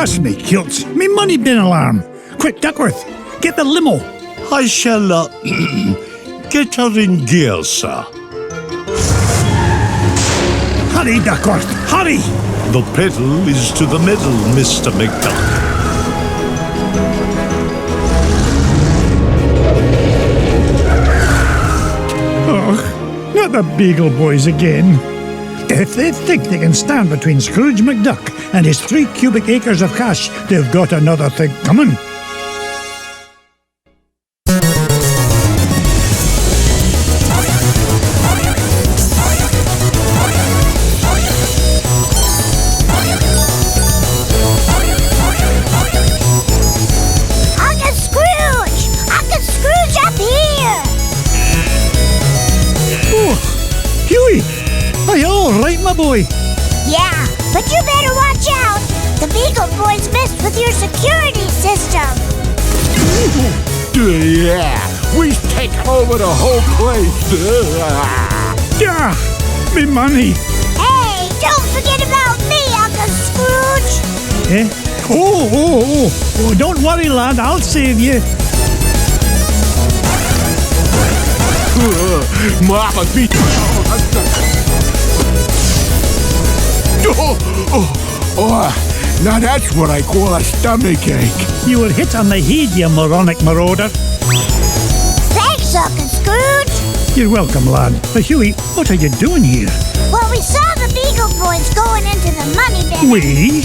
Cuss me kilts, me money bin alarm. Quick, Duckworth, get the limo. I shall get her in gear, sir. Hurry, Duckworth, hurry! The pedal is to the metal, Mr. Macduck. Oh, not the Beagle Boys again. If they think they can stand between Scrooge Macduck and his 3 cubic acres of cash, they've got another thing coming. Uncle Scrooge up here! Oh, Huey! Are you all right, my boy? Yeah, but you better watch out! The Beagle Boys messed with your security system! Yeah, we take over the whole place! Yeah, me money. Hey, don't forget about me, Uncle Scrooge! Eh? Oh, don't worry, lad, I'll save you. Mama beat. Now that's what I call a stomachache. You were hit on the head, you moronic marauder. Thanks, Uncle Scrooge! You're welcome, lad. But Huey, what are you doing here? Well, we saw the Beagle Boys going into the money bin. We?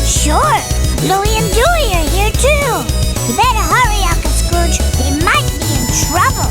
Sure, Louie and Dewey are here too. You better hurry, Uncle Scrooge. They might be in trouble.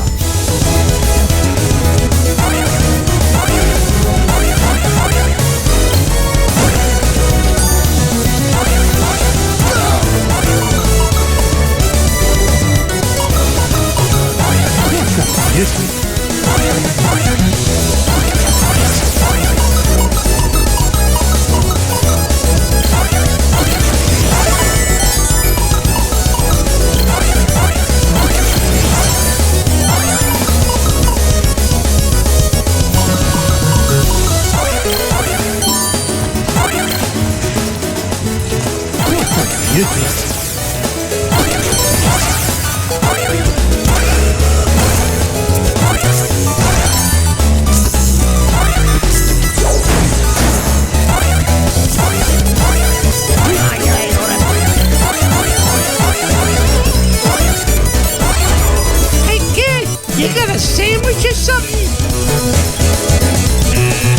You got a sandwich or something?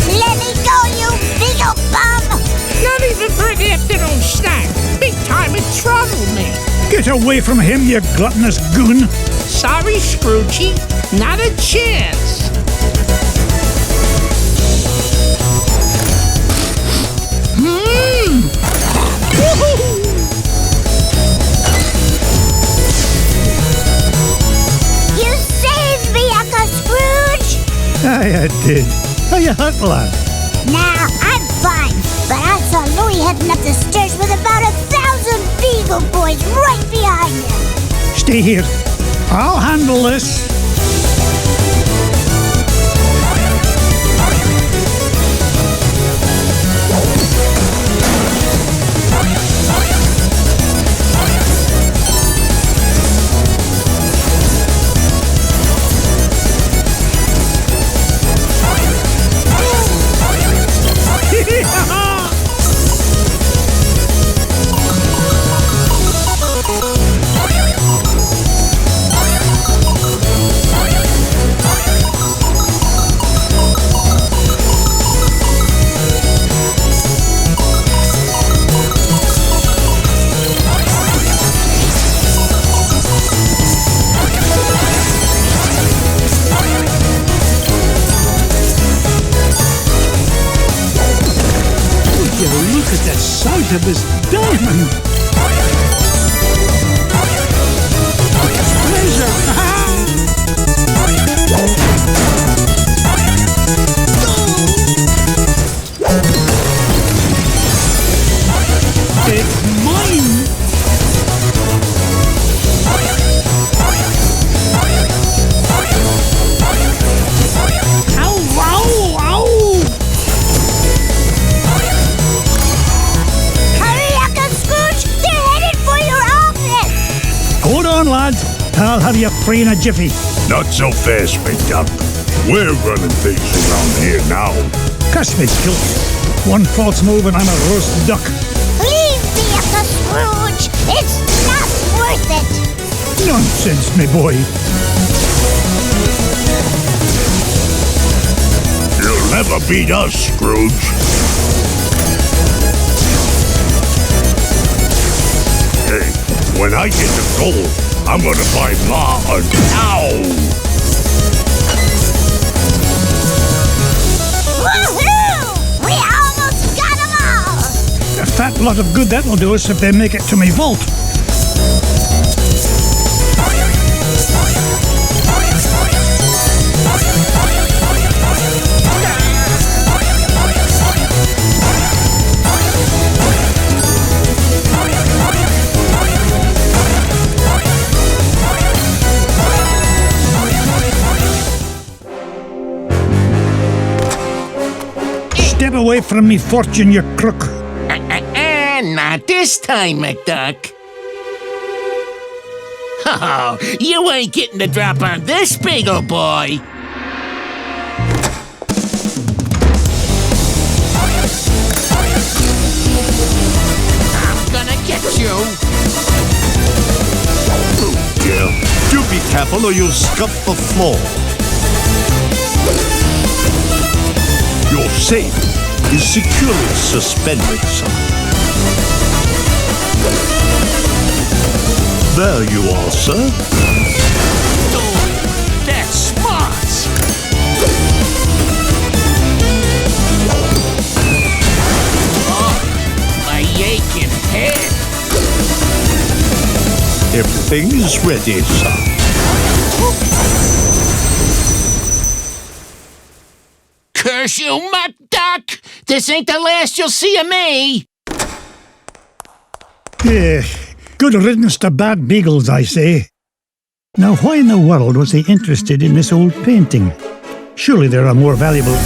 Let me go, you big old bum! Not even for an afternoon snack. Big time in trouble, man. Get away from him, you gluttonous goon. Sorry, Scroogey. Not a chance. You saved me, Uncle Scrooge! Aye, I did. Are you hurt, lad? Nah, I'm fine. But I saw Louie heading up the stairs with about 1,000 Beagle Boys right behind him. Stay here. I'll handle this. Look at the size of this diamond! Treasure! It's mine! Ow, ow, ow! Hurry, Uncle Scrooge! I'll have you free in a jiffy. Not so fast, McDuck. We're running things around here now. Curse me, Skilt. One false move and I'm a roast duck. Leave me, Uncle Scrooge. It's not worth it. Nonsense, me boy. You'll never beat us, Scrooge. Hey, when I get the gold, I'm gonna buy Ma a cow. Woohoo! We almost got them all. A fat lot of good that'll do us if they make it to me vault. Step away from me, fortune, you crook. Not this time, McDuck. Oh, you ain't getting the drop on this big ol' boy. I'm gonna get you. Yeah, you be careful or you'll scuff the floor. Your safe is securely suspended, sir. There you are, sir. Oh, that's smart. Oh, my aching head. Everything is ready, sir. Curse you, McDuck! This ain't the last you'll see of me! Yeah, good riddance to bad beagles, I say. Now, why in the world was he interested in this old painting? Surely there are more valuable...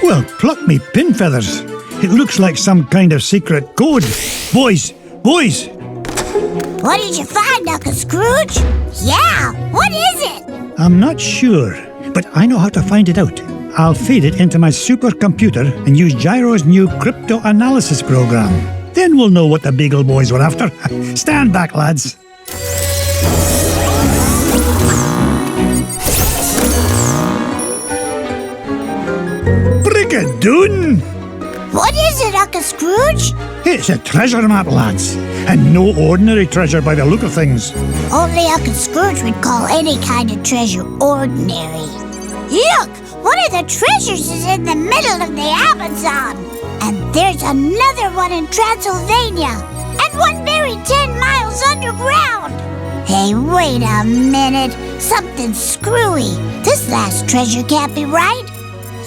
Well, pluck me pin feathers. It looks like some kind of secret code. Boys! Boys! What did you find, Uncle Scrooge? Yeah, what is it? I'm not sure, but I know how to find it out. I'll feed it into my supercomputer and use Gyro's new crypto-analysis program. Then we'll know what the Beagle Boys were after. Stand back, lads. Brigadoon! What is it, Uncle Scrooge? It's a treasure map, lads. And no ordinary treasure by the look of things. Only Uncle Scrooge would call any kind of treasure ordinary. Look! One of the treasures is in the middle of the Amazon. And there's another one in Transylvania. And one buried 10 miles underground. Hey, wait a minute. Something's screwy. This last treasure can't be right.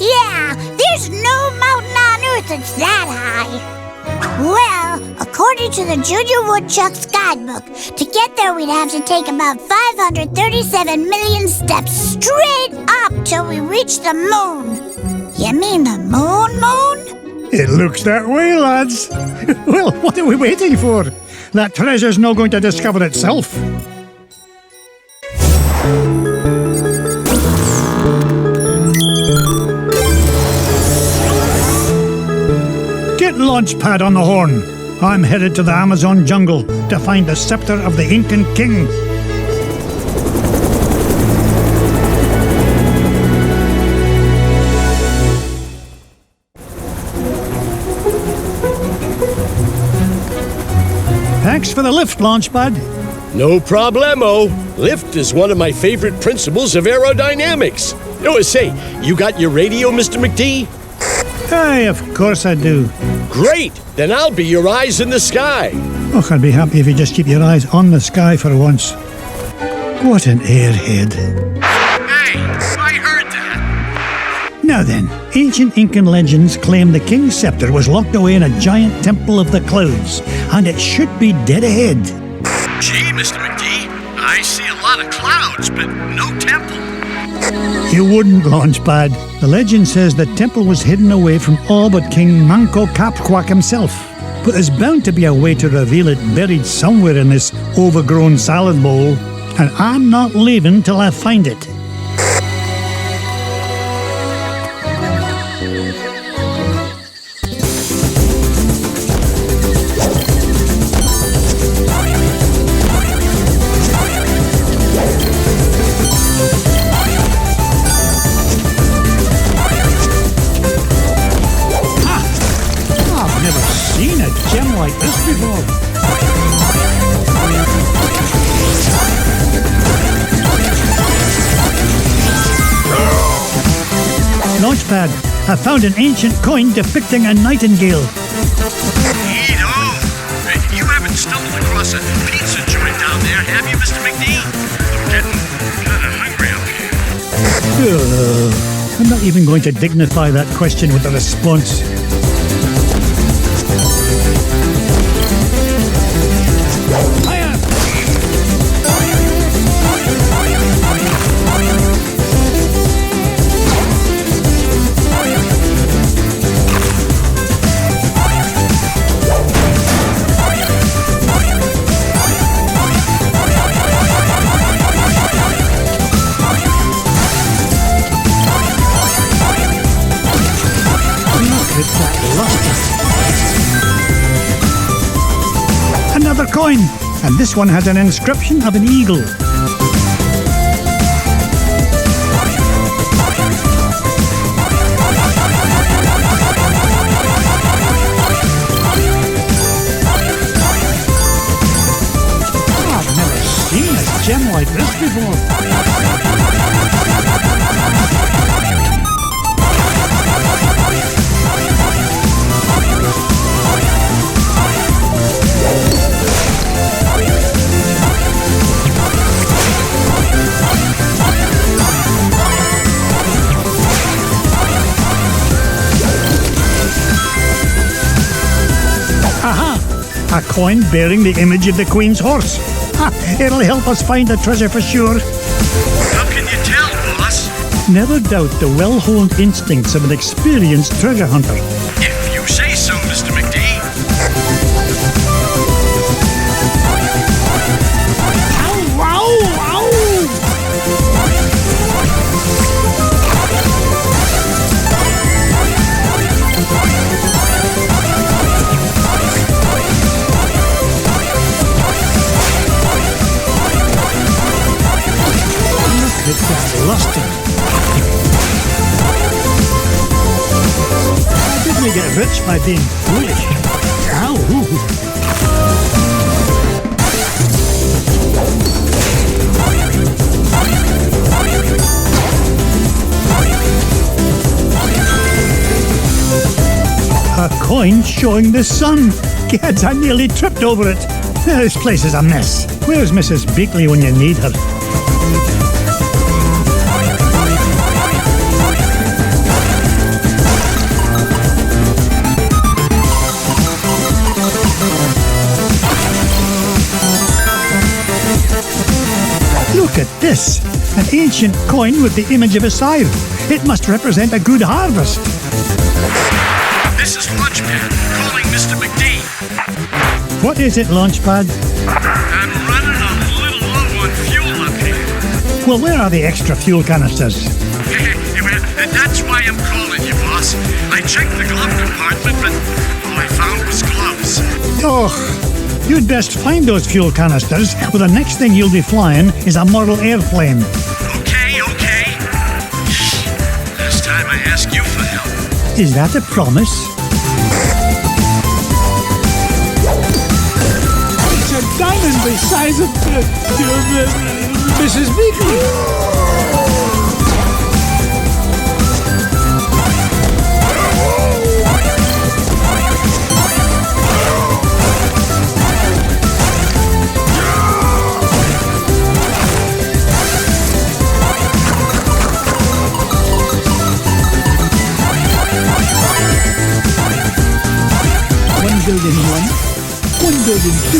Yeah, there's no mountain on earth that's that high. Well, according to the Junior Woodchuck's guidebook, to get there we'd have to take about 537 million steps straight up till we reach the moon. You mean the moon? It looks that way, lads. Well, what are we waiting for? That treasure's not going to discover itself. Get Launchpad on the horn. I'm headed to the Amazon jungle to find the scepter of the Incan king. Thanks for the lift, Launchpad. No problemo. Lift is one of my favorite principles of aerodynamics. Oh, say, you got your radio, Mr. McD? Aye, of course I do. Great! Then I'll be your eyes in the sky. Oh, I'd be happy if you just keep your eyes on the sky for once. What an airhead. Hey, I heard that. Now then, ancient Incan legends claim the king's scepter was locked away in a giant temple of the clouds, and it should be dead ahead. Gee, Mr. McD, I see a lot of clouds, but no temple. You wouldn't, Launchpad. The legend says the temple was hidden away from all but King Manco Capquack himself. But there's bound to be a way to reveal it buried somewhere in this overgrown salad bowl, and I'm not leaving till I find it. Seen a gem like this before. Launchpad, I found an ancient coin depicting a nightingale. Neato! You haven't stumbled across a pizza joint down there, have you, Mr. McD? I'm getting kind of hungry up here. I'm not even going to dignify that question with a response. Another coin, and this one has an inscription of an eagle. I've never seen a gem like this before. A coin bearing the image of the Queen's horse. It'll help us find the treasure for sure. How can you tell, boss? Never doubt the well-honed instincts of an experienced treasure hunter. If you say so, Mr. McD. Ow, ow, ow! Look at that luster. I didn't get rich by being foolish. Ow! A coin showing the sun. Kids, I nearly tripped over it. This place is a mess. Where's Mrs. Beakley when you need her? Look at this! An ancient coin with the image of a sire. It must represent a good harvest. This is Launchpad, calling Mr. McD. What is it, Launchpad? I'm running a little low on fuel up here. Well, where are the extra fuel canisters? That's why I'm calling you, boss. I checked the glove compartment, but all I found was gloves. Oh, you'd best find those fuel canisters, or the next thing you'll be flying is a model airplane. Okay. Last time I asked you for help. Is that a promise? It's a diamond the size of Mrs. Beakley. Building 1 building 2.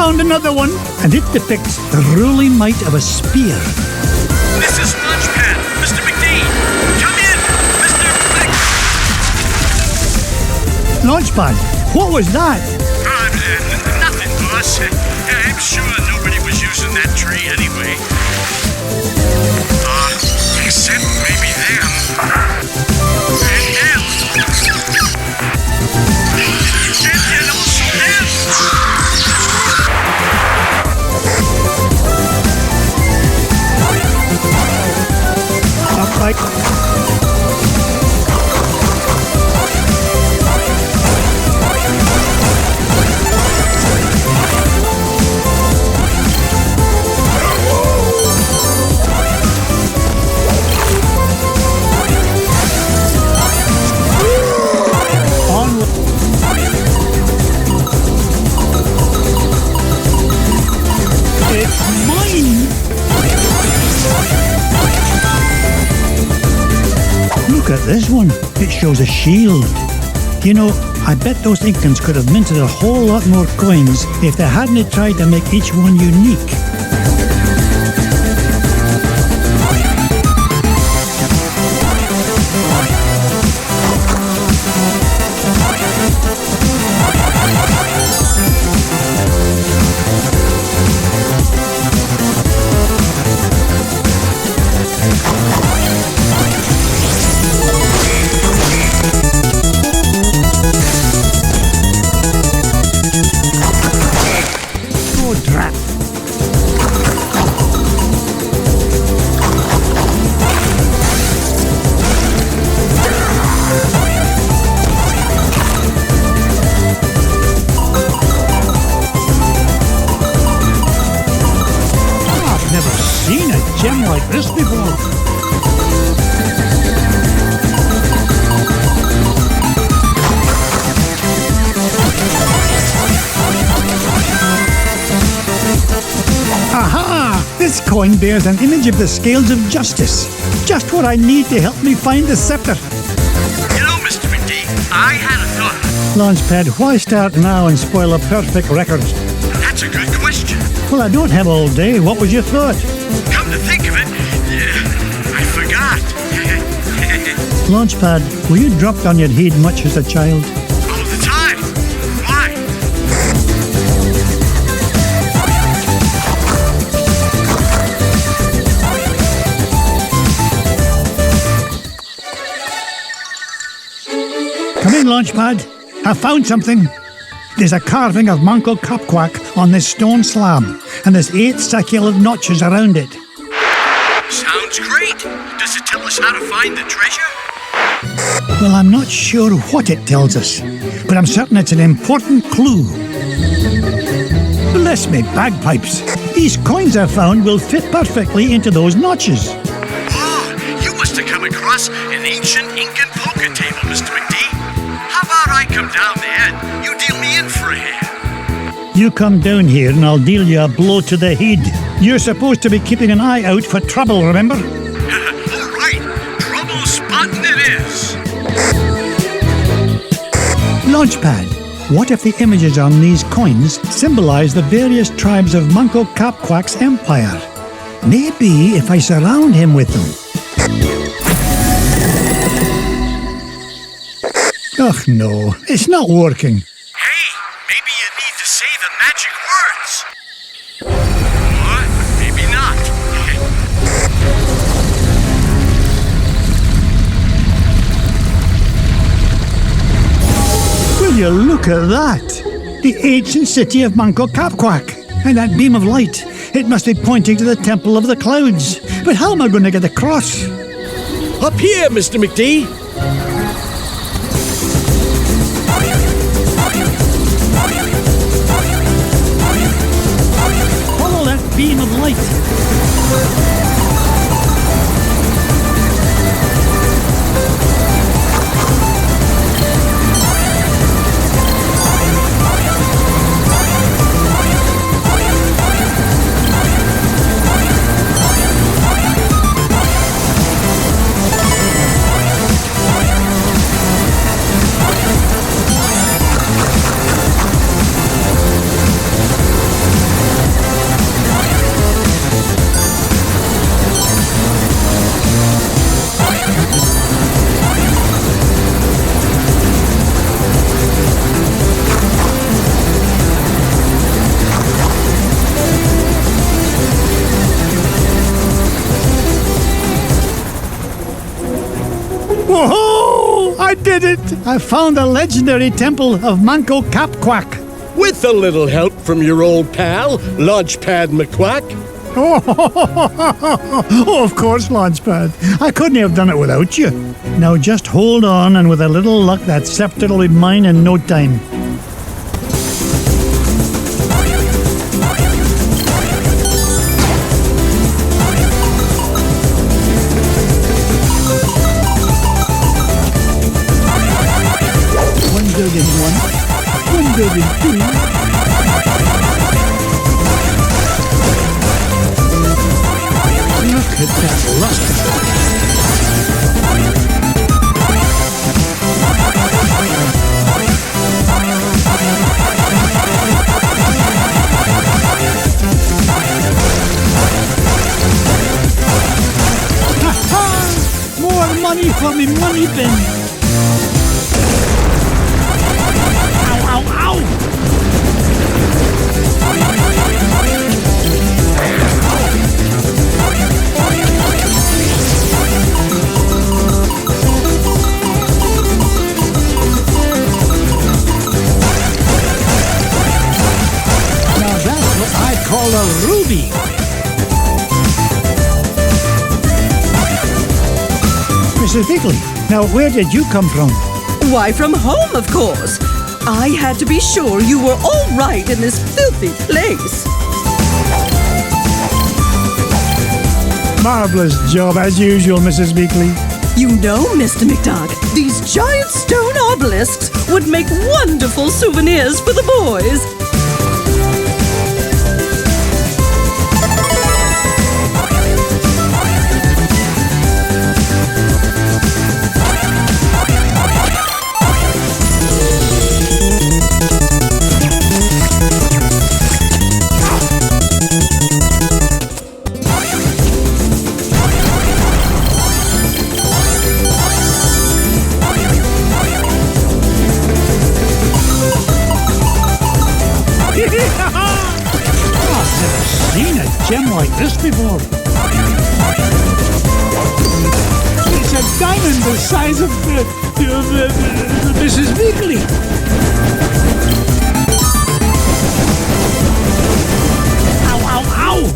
found another one, and it depicts the ruling might of a spear. This is Launchpad. Mr. McD, come in. Mr. Launchpad, what was that? Nothing, boss. I'm sure nobody was using that tree anyway. Except maybe them. And them. And also them. Upright. It's mine! Look at this one. It shows a shield. You know, I bet those Incans could have minted a whole lot more coins if they hadn't tried to make each one unique. Oh, drat. I've never seen a gem like this before. Aha! This coin bears an image of the scales of justice. Just what I need to help me find the scepter. You know, Mr. McD, I had a thought. Launchpad, why start now and spoil a perfect record? That's a good question. Well, I don't have all day. What was your thought? Come to think of it, I forgot. Launchpad, were you dropped on your head much as a child? All the time. Why? Come in, Launchpad. I found something. There's a carving of Manco Capquack on this stone slab, and there's 8 succulent notches around it. Sounds great. Does it tell us how to find the treasure? Well, I'm not sure what it tells us, but I'm certain it's an important clue. Bless me bagpipes. These coins I found will fit perfectly into those notches. Oh, you must have come across an ancient Incan poker table, Mr. McD. How about I come down there and you deal me in for a hand? You come down here and I'll deal you a blow to the head. You're supposed to be keeping an eye out for trouble, remember? All right, trouble spotting it is. Launchpad, what if the images on these coins symbolize the various tribes of Manco Capquack's empire? Maybe if I surround him with them. Ugh, no, it's not working. Hey, maybe you need to say the magic words. Or maybe not. Will you look at that? The ancient city of Manco Capquack. And that beam of light, it must be pointing to the Temple of the Clouds. But how am I going to get across? Up here, Mr. McD. Follow that beam of light. did it! I found the legendary temple of Manco Capquack. With a little help from your old pal, Launchpad McQuack. Oh, of course, Launchpad. I couldn't have done it without you. Now just hold on, and with a little luck, that scepter will be mine in no time. One good in two. Look at that luster. Ha-ha! More money for me money bin. Ow, ow, ow! Now that's what I call a ruby. Mrs. Bigley, now where did you come from? Why, from home, of course. I had to be sure you were all right in this filthy place. Marvelous job as usual, Mrs. Beakley. You know, Mr. McDuck, these giant stone obelisks would make wonderful souvenirs for the boys. Seen a gem like this before. It's a diamond the size of Mrs. Beakley. Ow, ow, ow!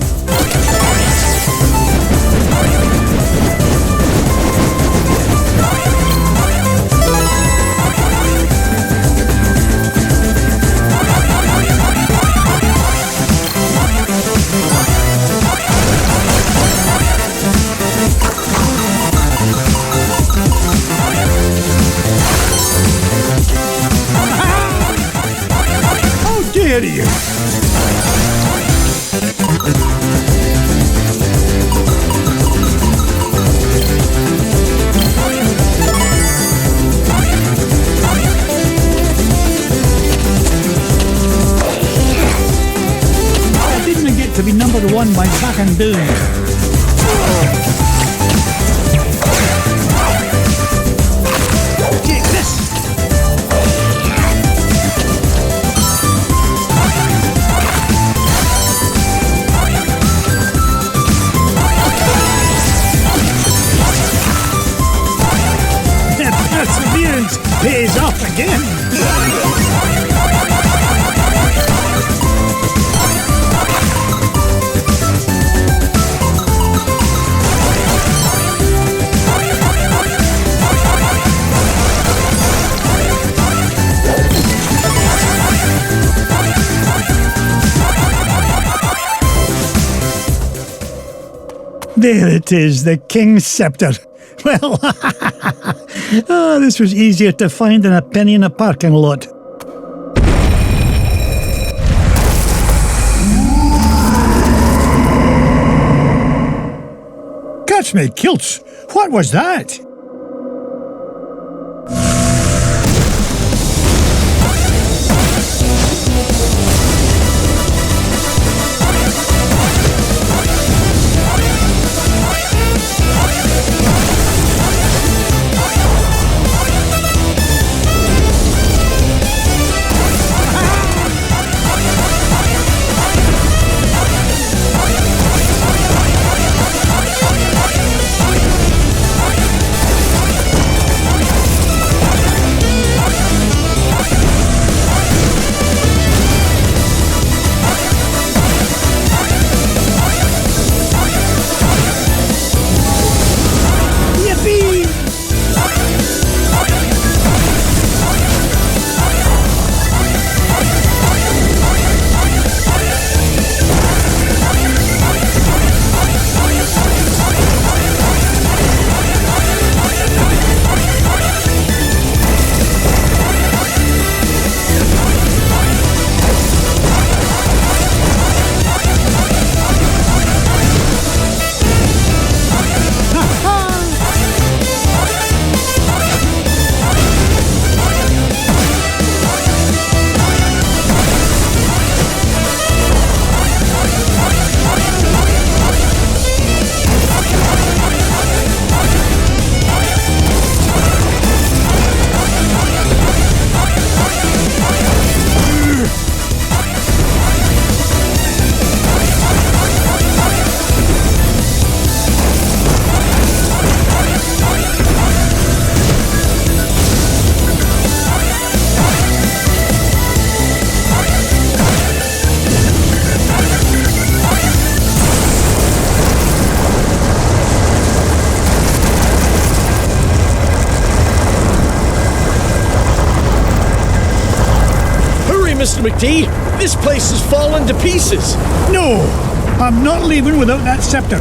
How dare you! I didn't get to be number one by back and doing. Take this! Perseverance pays off again. There it is, the King's Scepter. Well, oh, this was easier to find than a penny in a parking lot. Catch me kilts! What was that? Mr. McD. This place has fallen to pieces. No, I'm not leaving without that scepter.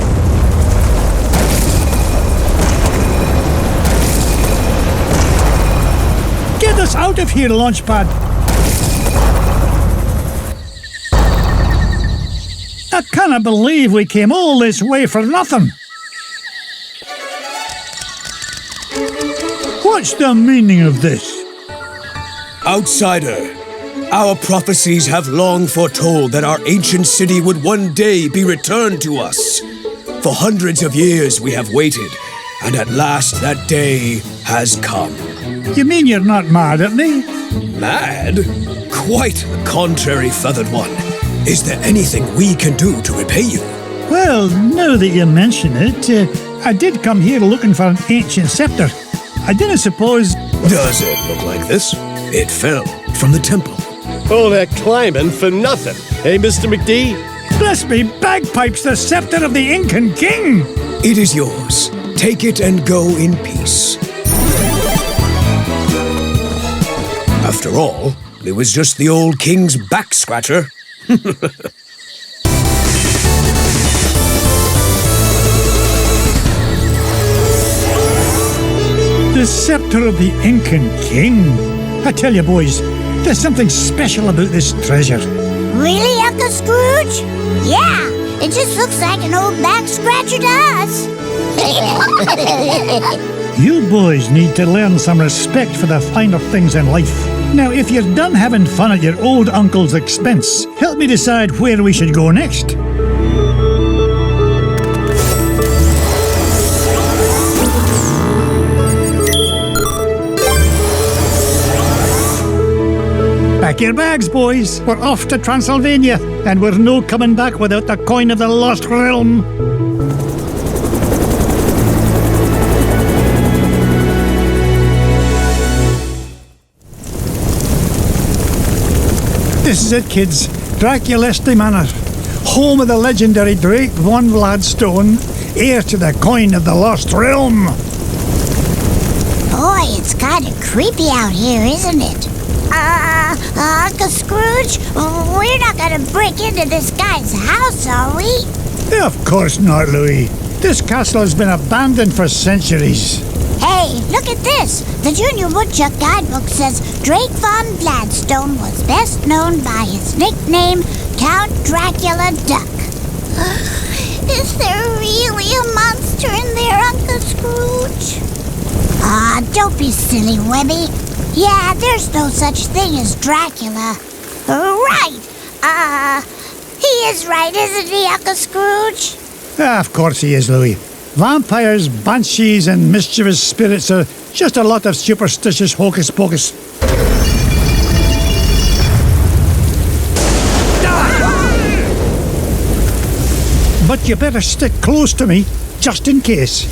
Get us out of here, Launchpad. I cannot believe we came all this way for nothing. What's the meaning of this? Outsider, our prophecies have long foretold that our ancient city would one day be returned to us. For hundreds of years we have waited, and at last that day has come. You mean you're not mad at me? Mad? Quite the contrary, Feathered One. Is there anything we can do to repay you? Well, now that you mention it, I did come here looking for an ancient scepter. I didn't suppose... Does it look like this? It fell from the temple. All that climbing for nothing. Hey, Mr. McD? Bless me bagpipes, the scepter of the Incan king! It is yours. Take it and go in peace. After all, it was just the old king's back scratcher. The scepter of the Incan king. I tell you, boys, there's something special about this treasure. Really, Uncle Scrooge? Yeah, it just looks like an old back scratcher to us. You boys need to learn some respect for the finer things in life. Now, if you're done having fun at your old uncle's expense, help me decide where we should go next. Pack your bags, boys. We're off to Transylvania, and we're no coming back without the coin of the lost realm. This is it, kids. Draculesti Manor, home of the legendary Drake von Gladstone, heir to the coin of the lost realm. Boy, it's kind of creepy out here, isn't it? Uncle Scrooge, we're not gonna break into this guy's house, are we? Of course not, Louis. This castle has been abandoned for centuries. Hey, look at this. The Junior Woodchuck guidebook says Drake von Gladstone was best known by his nickname, Count Dracula Duck. Is there really a monster in there, Uncle Scrooge? Don't be silly, Webby. Yeah, there's no such thing as Dracula. Right. He is right, isn't he, Uncle Scrooge? Of course he is, Louis. Vampires, banshees, and mischievous spirits are just a lot of superstitious hocus pocus. But you better stick close to me, just in case.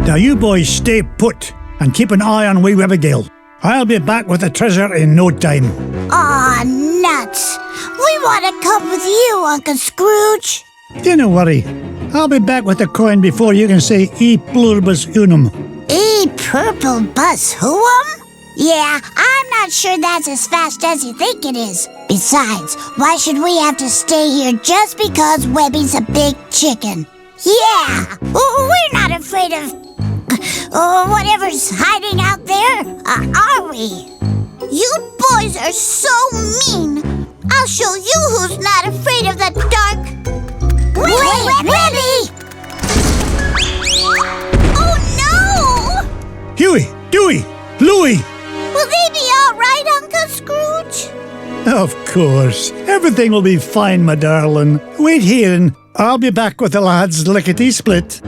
Now you boys stay put and keep an eye on wee Abigail. I'll be back with the treasure in no time. Aw, nuts. We want to come with you, Uncle Scrooge. Don't worry. I'll be back with the coin before you can say E pluribus unum. E purple bus who'um? Yeah, I'm not sure that's as fast as you think it is. Besides, why should we have to stay here just because Webby's a big chicken? Yeah, we're not afraid of whatever's hiding out there, are we? You boys are so mean. I'll show you who's not afraid of the dark. Wait, Webby! Oh no! Huey, Dewey, Louie! Will they be all right, Uncle Scrooge? Of course. Everything will be fine, my darling. Wait here and I'll be back with the lads lickety-split.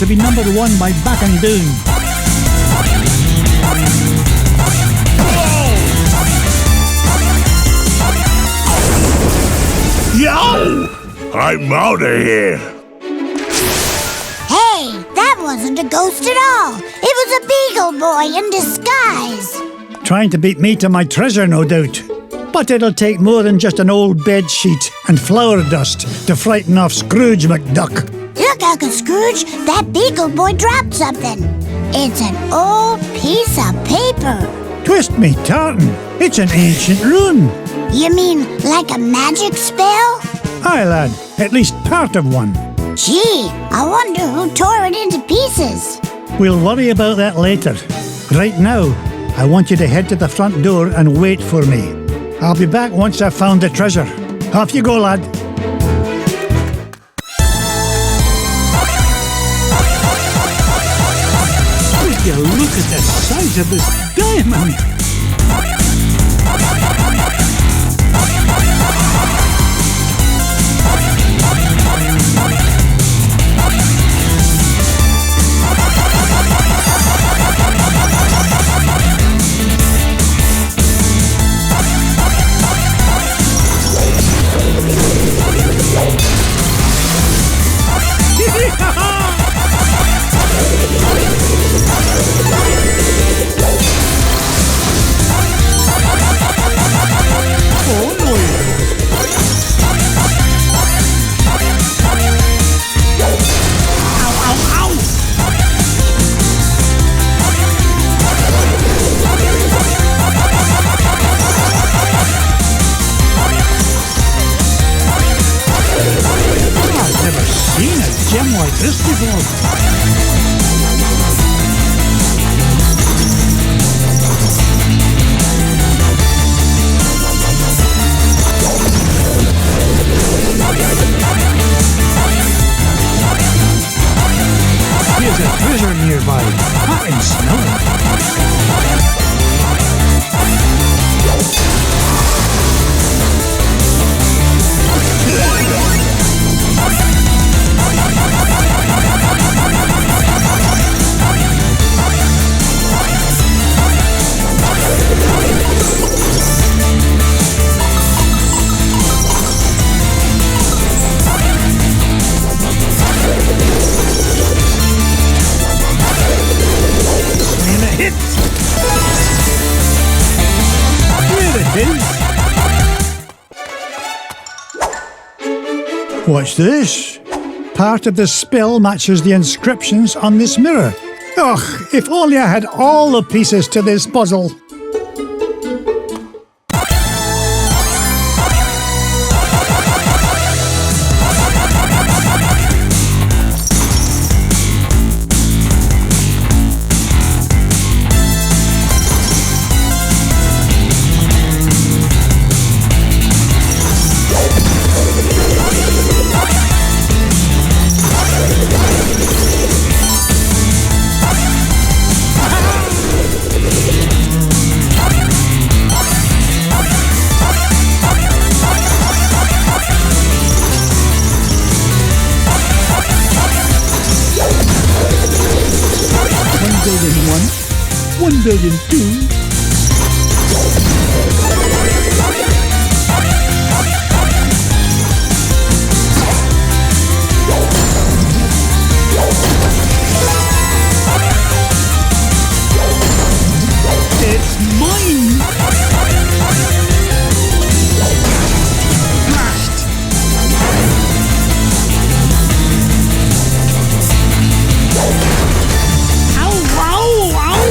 to be number one by backing down. Yo! I'm out of here. Hey, that wasn't a ghost at all. It was a beagle boy in disguise. Trying to beat me to my treasure, no doubt. But it'll take more than just an old bed sheet and flour dust to frighten off Scrooge Macduck. Look, Uncle Scrooge, that beagle boy dropped something. It's an old piece of paper. Twist me tartan, it's an ancient rune. You mean like a magic spell? Aye, lad, at least part of one. Gee, I wonder who tore it into pieces. We'll worry about that later. Right now, I want you to head to the front door and wait for me. I'll be back once I've found the treasure. Off you go, lad. Would you look at the size of this diamond? Like this before. There's a treasure nearby. I can smell it. What's this? Part of the spell matches the inscriptions on this mirror. Ugh, if only I had all the pieces to this puzzle. Billion two. It's mine. Blast. Ow! Ow! Ow!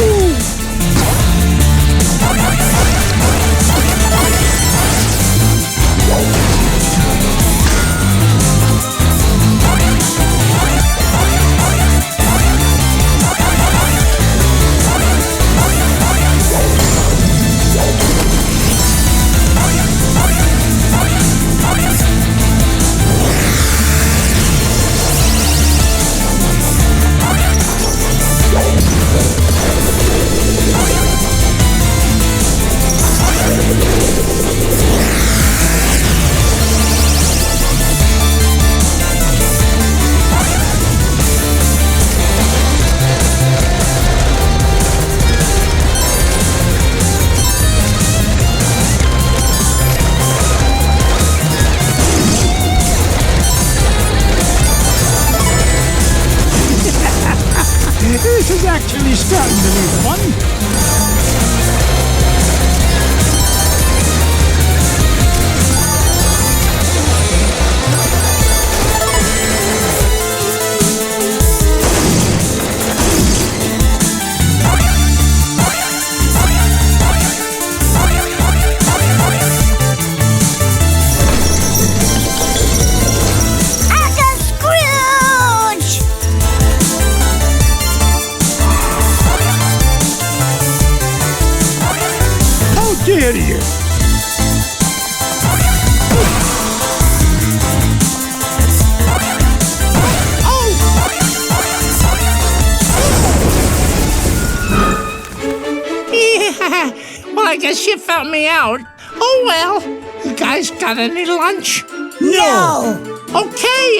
guess you found me out. Oh, well. You guys got any lunch? No. Okay.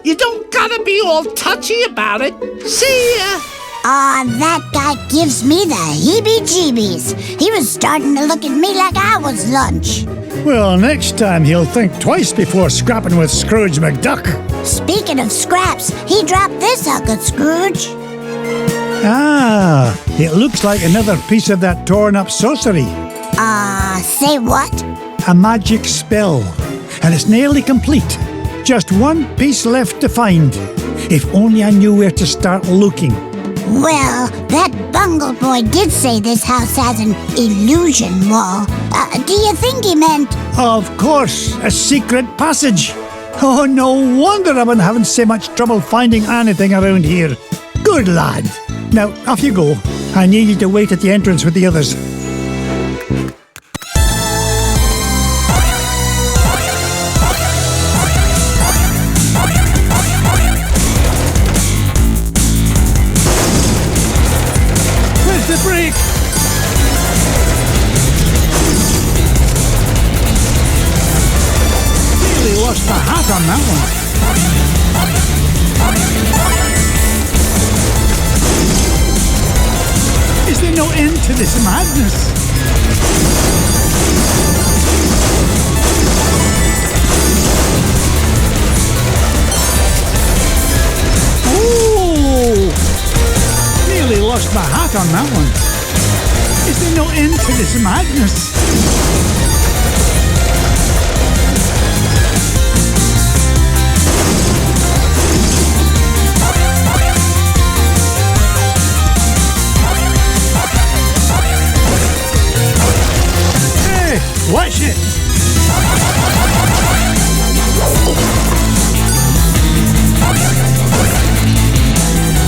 You don't gotta be all touchy about it. See ya. That guy gives me the heebie-jeebies. He was starting to look at me like I was lunch. Well, next time he'll think twice before scrapping with Scrooge Macduck. Speaking of scraps, he dropped this Uncle Scrooge. It looks like another piece of that torn-up sorcery. Say what? A magic spell. And it's nearly complete. Just one piece left to find. If only I knew where to start looking. Well, that bungle boy did say this house has an illusion wall. Do you think he meant... Of course, a secret passage. Oh, no wonder I've been having so much trouble finding anything around here. Good lad. Now, off you go. I need you to wait at the entrance with the others. Where's the brake? Really lost my hat on that one. Is there no end to this madness? Oh! Nearly lost my hat on that one. Is there no end to this madness? Watch it!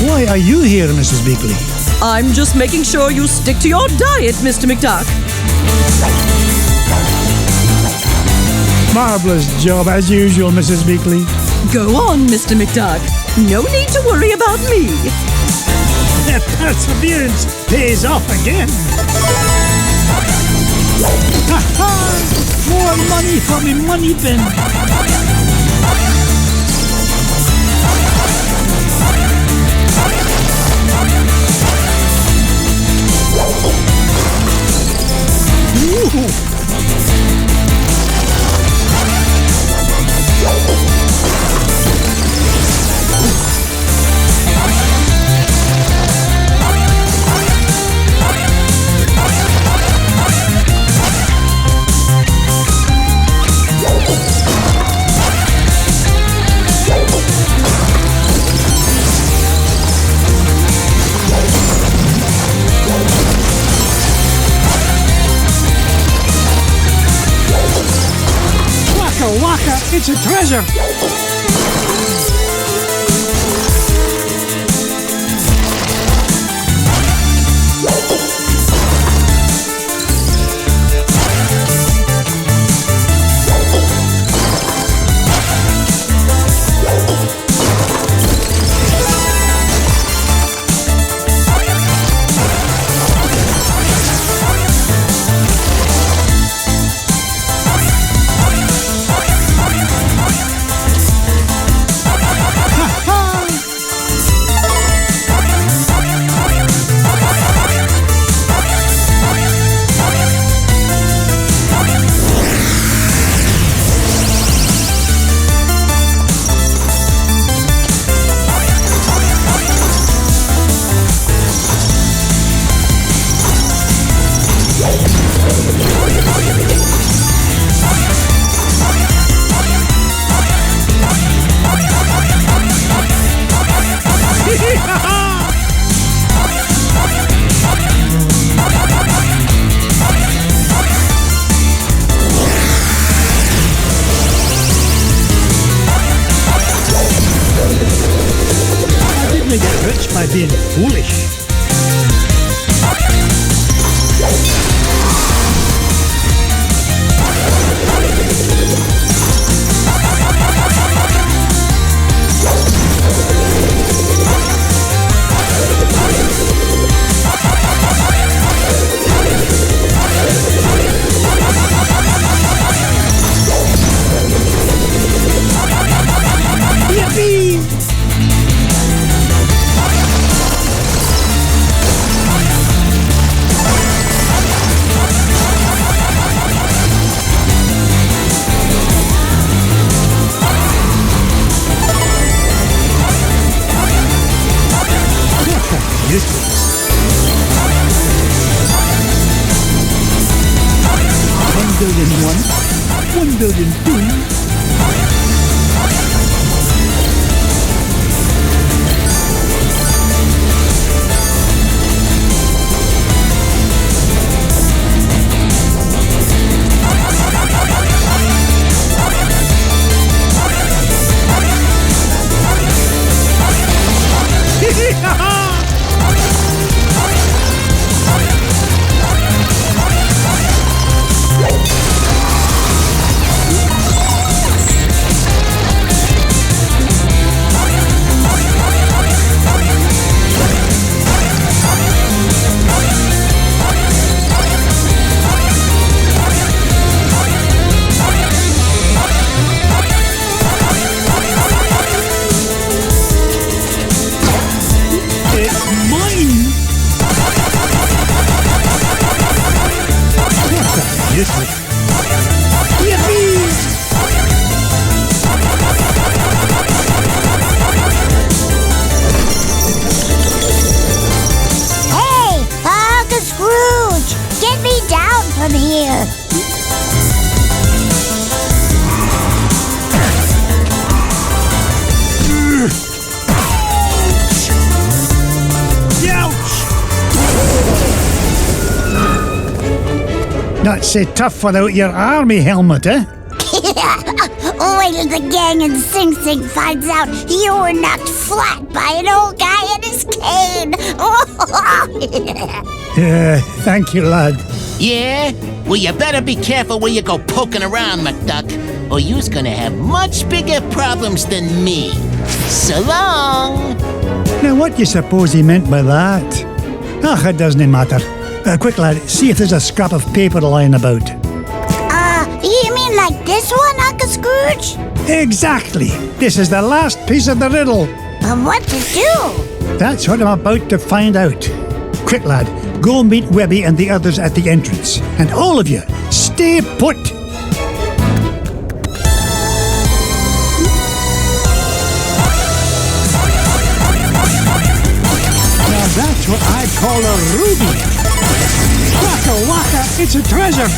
Why are you here, Mrs. Beakley? I'm just making sure you stick to your diet, Mr. McDuck. Marvelous job as usual, Mrs. Beakley. Go on, Mr. McDuck. No need to worry about me. Their perseverance pays off again. Ha-ha! More money for me money bin. Ooh. Waka, it's a treasure! By being foolish. 1,001,1,002,000,002. Hey, Uncle Scrooge, get me down from here. Not so tough without your army helmet, eh? Wait till the gang in Sing Sing finds out you were knocked flat by an old guy in his cane. Thank you, lad. Yeah? Well, you better be careful where you go poking around, McDuck, or you's gonna have much bigger problems than me. So long! Now, what do you suppose he meant by that? It doesn't matter. Quick, lad, see if there's a scrap of paper lying about. You mean like this one, Uncle Scrooge? Exactly. This is the last piece of the riddle. But what to do? That's what I'm about to find out. Quick, lad, go meet Webby and the others at the entrance. And all of you, stay put. Now that's what I call a ruby. Waka waka, it's a treasure.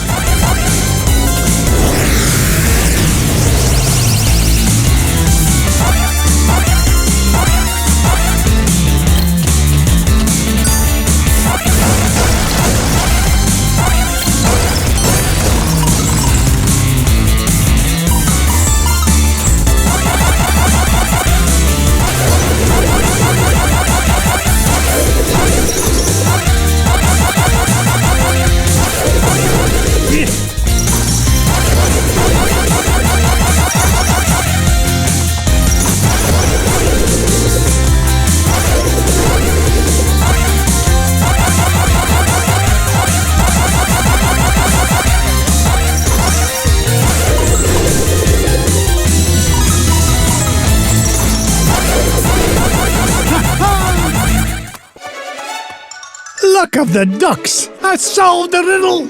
Luck of the ducks! I solved the riddle!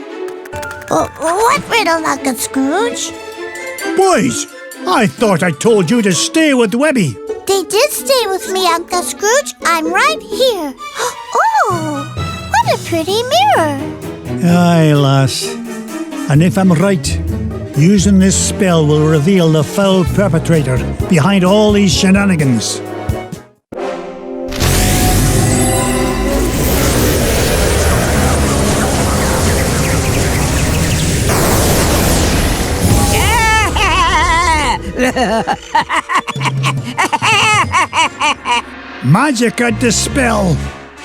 What riddle, Uncle Scrooge? Boys, I thought I told you to stay with Webby. They did stay with me, Uncle Scrooge. I'm right here. Oh, what a pretty mirror. Aye, lass. And if I'm right, using this spell will reveal the foul perpetrator behind all these shenanigans. Magic and dispel.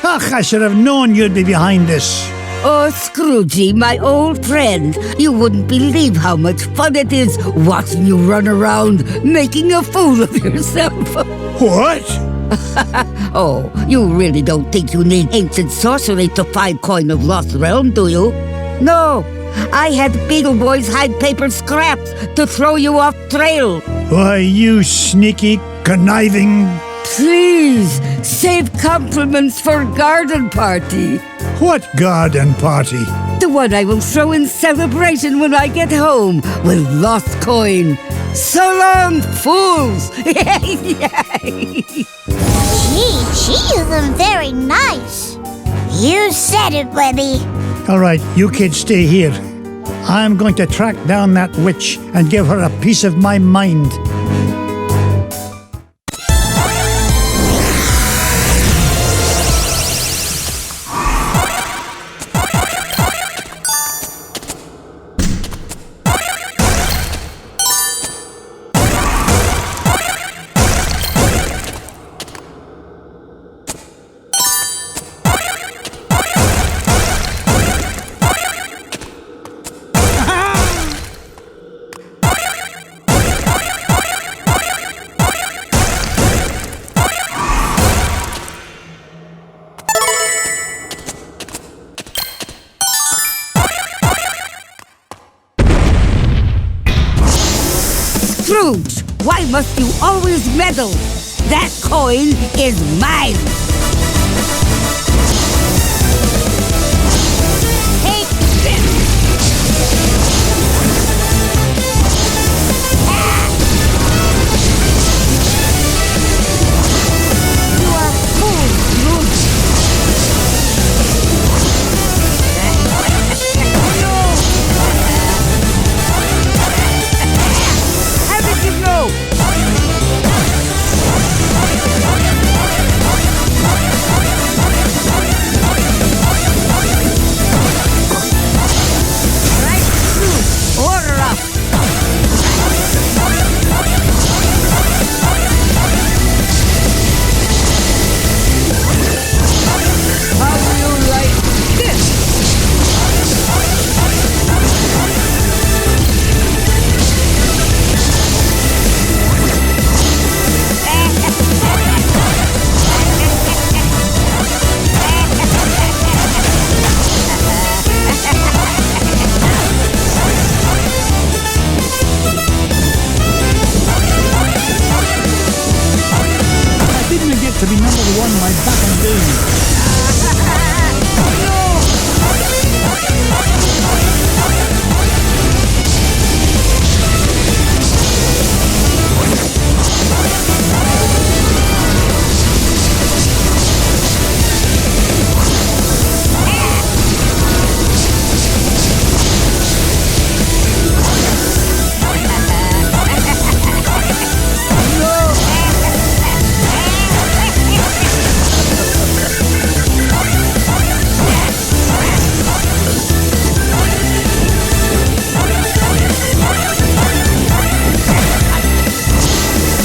Ach, I should have known you'd be behind this. Oh, Scroogey, my old friend, you wouldn't believe how much fun it is watching you run around making a fool of yourself. What? Oh, you really don't think you need ancient sorcery to find coin of lost realm, do you? No, I had Beetle Boys hide paper scraps to throw you off trail. Why, you sneaky, conniving... Please, save compliments for garden party. What garden party? The one I will throw in celebration when I get home with lost coin. So long, fools! Gee, she isn't very nice. You said it, Webby. All right, you kids stay here. I'm going to track down that witch and give her a piece of my mind. Scrooge, why must you always meddle? That coin is mine! Take this! You are fool, Scrooge! How did you know? Right, Scrooge, order up! How do you like this? I didn't get to be number one like back in days.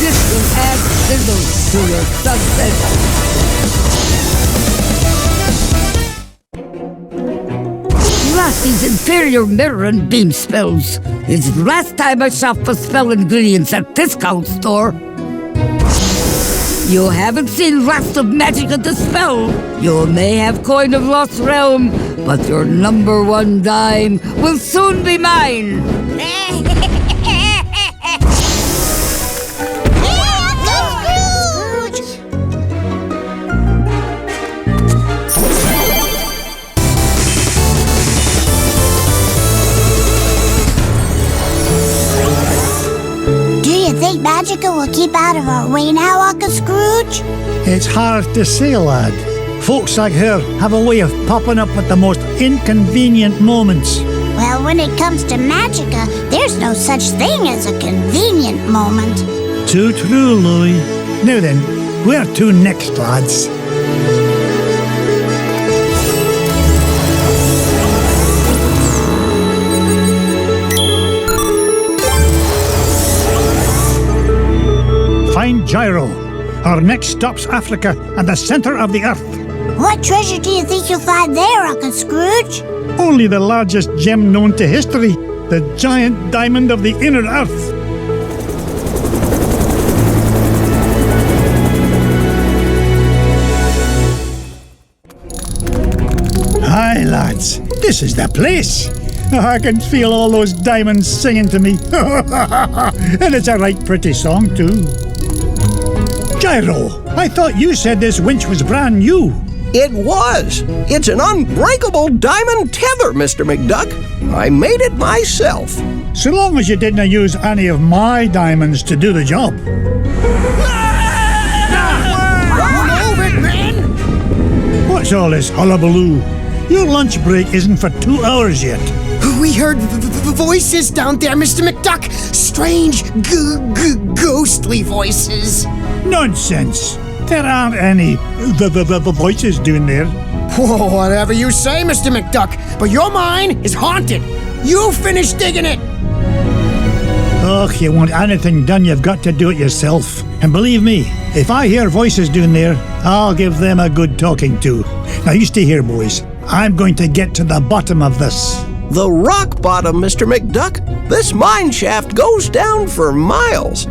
This will add sizzle to your sunset. Lassie's inferior mirror and beam spells. It's the last time I shop for spell ingredients at discount store. You haven't seen Last of Magica the Spell. You may have Coin of Lost Realm, but your number one dime will soon be mine. Do you think Magica will keep out of our way now, Uncle Scrooge? It's hard to say, lad. Folks like her have a way of popping up at the most inconvenient moments. Well, when it comes to Magica, there's no such thing as a convenient moment. Too true, Louis. Now then, where to next, lads? Find Gyro. Our next stop's Africa and the center of the earth. What treasure do you think you'll find there, Uncle Scrooge? Only the largest gem known to history, the giant diamond of the inner earth. Hi, lads. This is the place. I can feel all those diamonds singing to me. And it's a right pretty song, too. Gyro, I thought you said this winch was brand new. It was. It's an unbreakable diamond tether, Mr. McDuck. I made it myself. So long as you didn't use any of my diamonds to do the job. Move it, man! What's all this hullabaloo? Your lunch break isn't for 2 hours yet. We heard voices down there, Mr. McDuck. Strange, ghostly voices. Nonsense. There aren't any voices down there. Whoa, whatever you say, Mr. McDuck, but your mine is haunted. You finish digging it. Oh, you want anything done, you've got to do it yourself. And believe me, if I hear voices down there, I'll give them a good talking to. Now you stay here, boys. I'm going to get to the bottom of this. The rock bottom, Mr. McDuck. This mine shaft goes down for miles.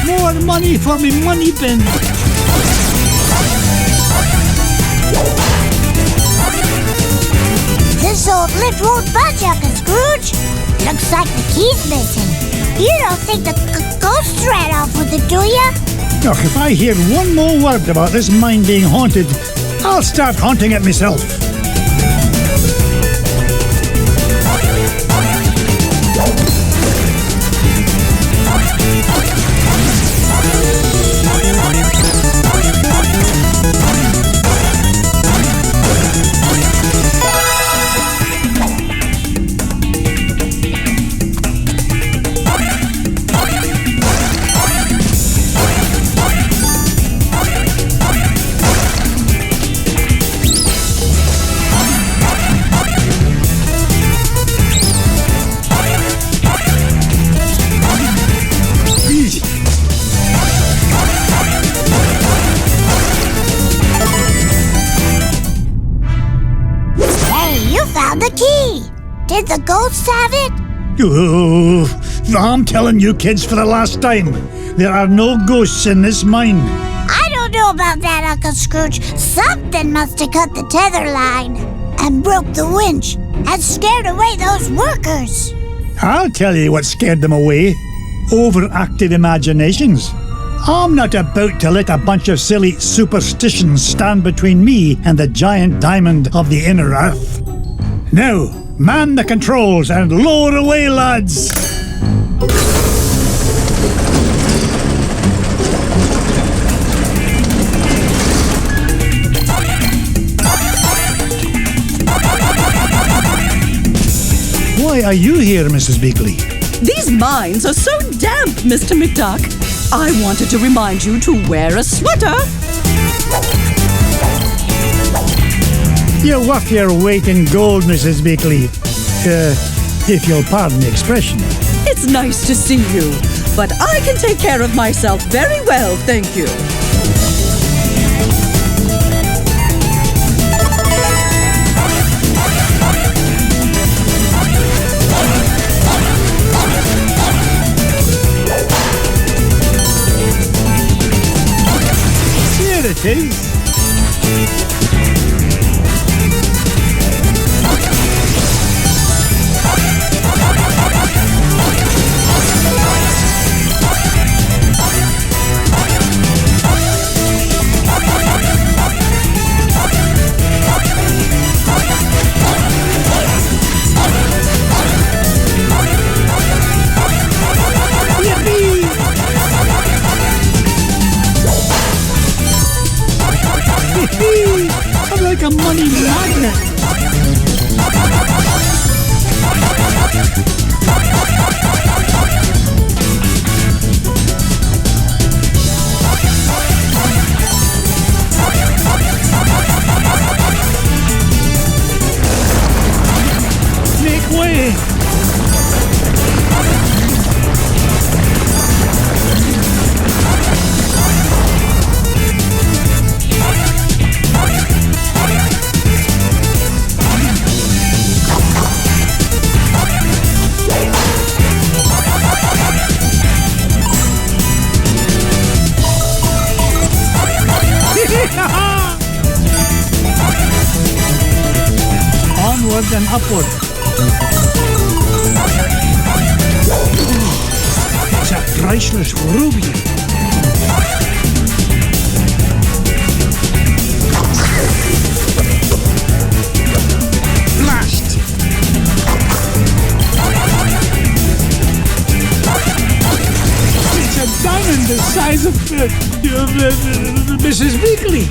More money for me money bin. This old lift won't budge, Uncle Scrooge. Looks like the key's missing. You don't think the ghost ran off with it, do ya? Look, if I hear one more word about this mine being haunted, I'll start haunting it myself. Did the ghosts have it? Oh, I'm telling you kids for the last time, there are no ghosts in this mine. I don't know about that, Uncle Scrooge. Something must have cut the tether line and broke the winch and scared away those workers. I'll tell you what scared them away. Overactive imaginations. I'm not about to let a bunch of silly superstitions stand between me and the giant diamond of the inner earth. Now, man the controls and lower away, lads! Why are you here, Mrs. Beakley? These mines are so damp, Mr. McDuck. I wanted to remind you to wear a sweater. You're worth your weight in gold, Mrs. Beakley. If you'll pardon the expression. It's nice to see you, but I can take care of myself very well, thank you. Here it is. I'm like a money magnet. Make way. Onward and upward. It's a priceless ruby. eyes of Mrs. Weekly.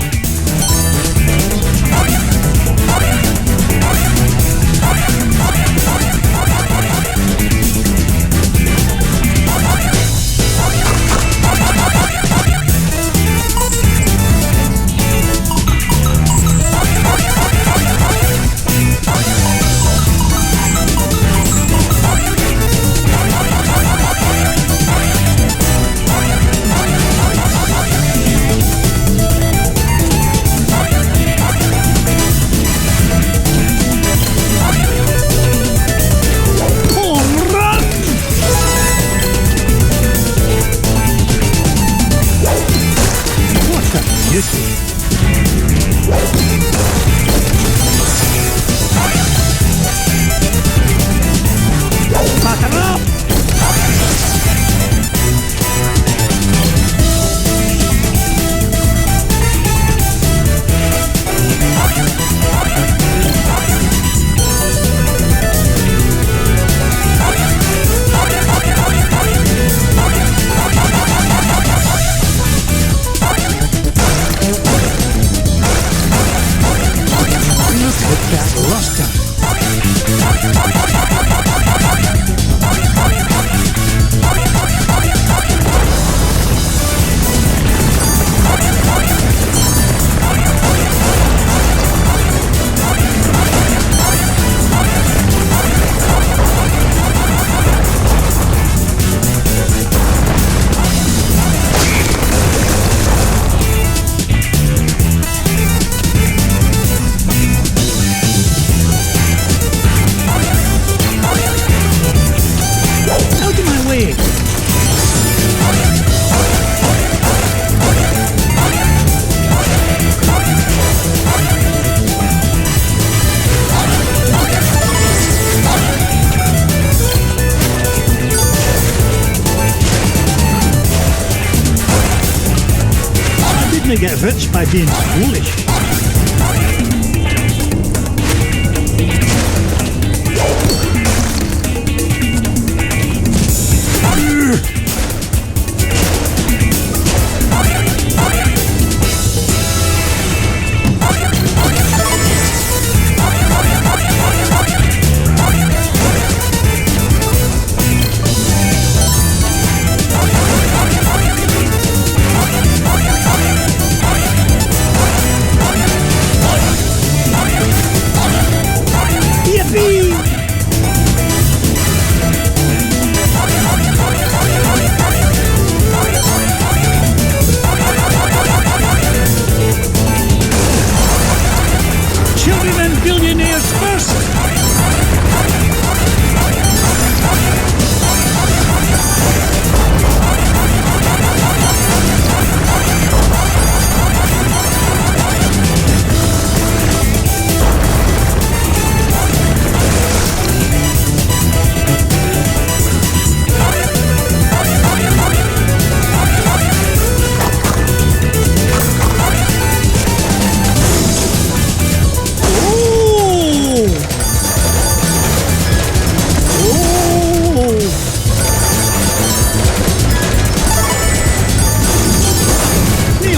Get rich by being foolish.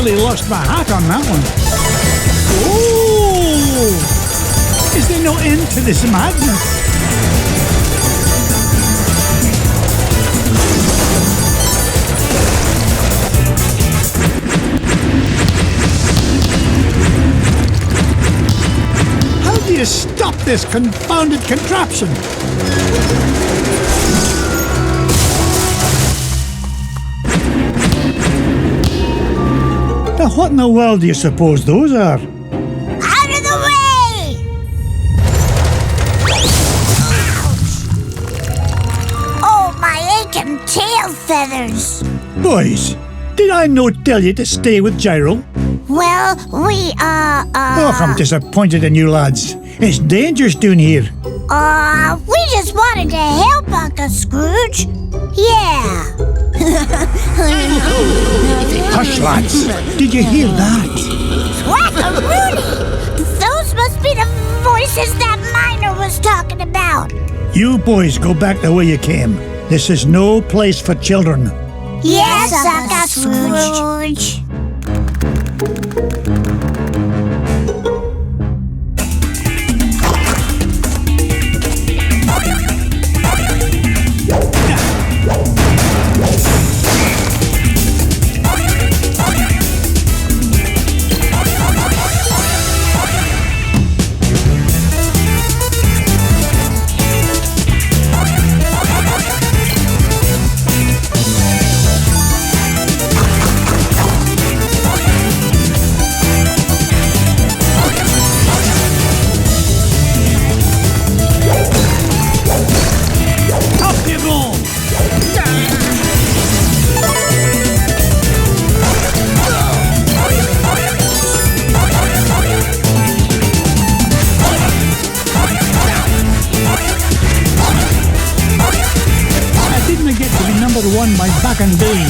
Lost my hat on that one. Oh! Is there no end to this madness? How do you stop this confounded contraption? Now, what in the world do you suppose those are? Out of the way! Oh, my aching tail feathers! Boys, did I not tell you to stay with Gyro? Well, we, Oh, I'm disappointed in you lads. It's dangerous down here. We just wanted to help Uncle Scrooge. Yeah. Hush, lads. Did you hear that? Whack-a-rooney! Those must be the voices that Miner was talking about. You boys go back the way you came. This is no place for children. Yes, Uncle Scrooge. One by back and doing.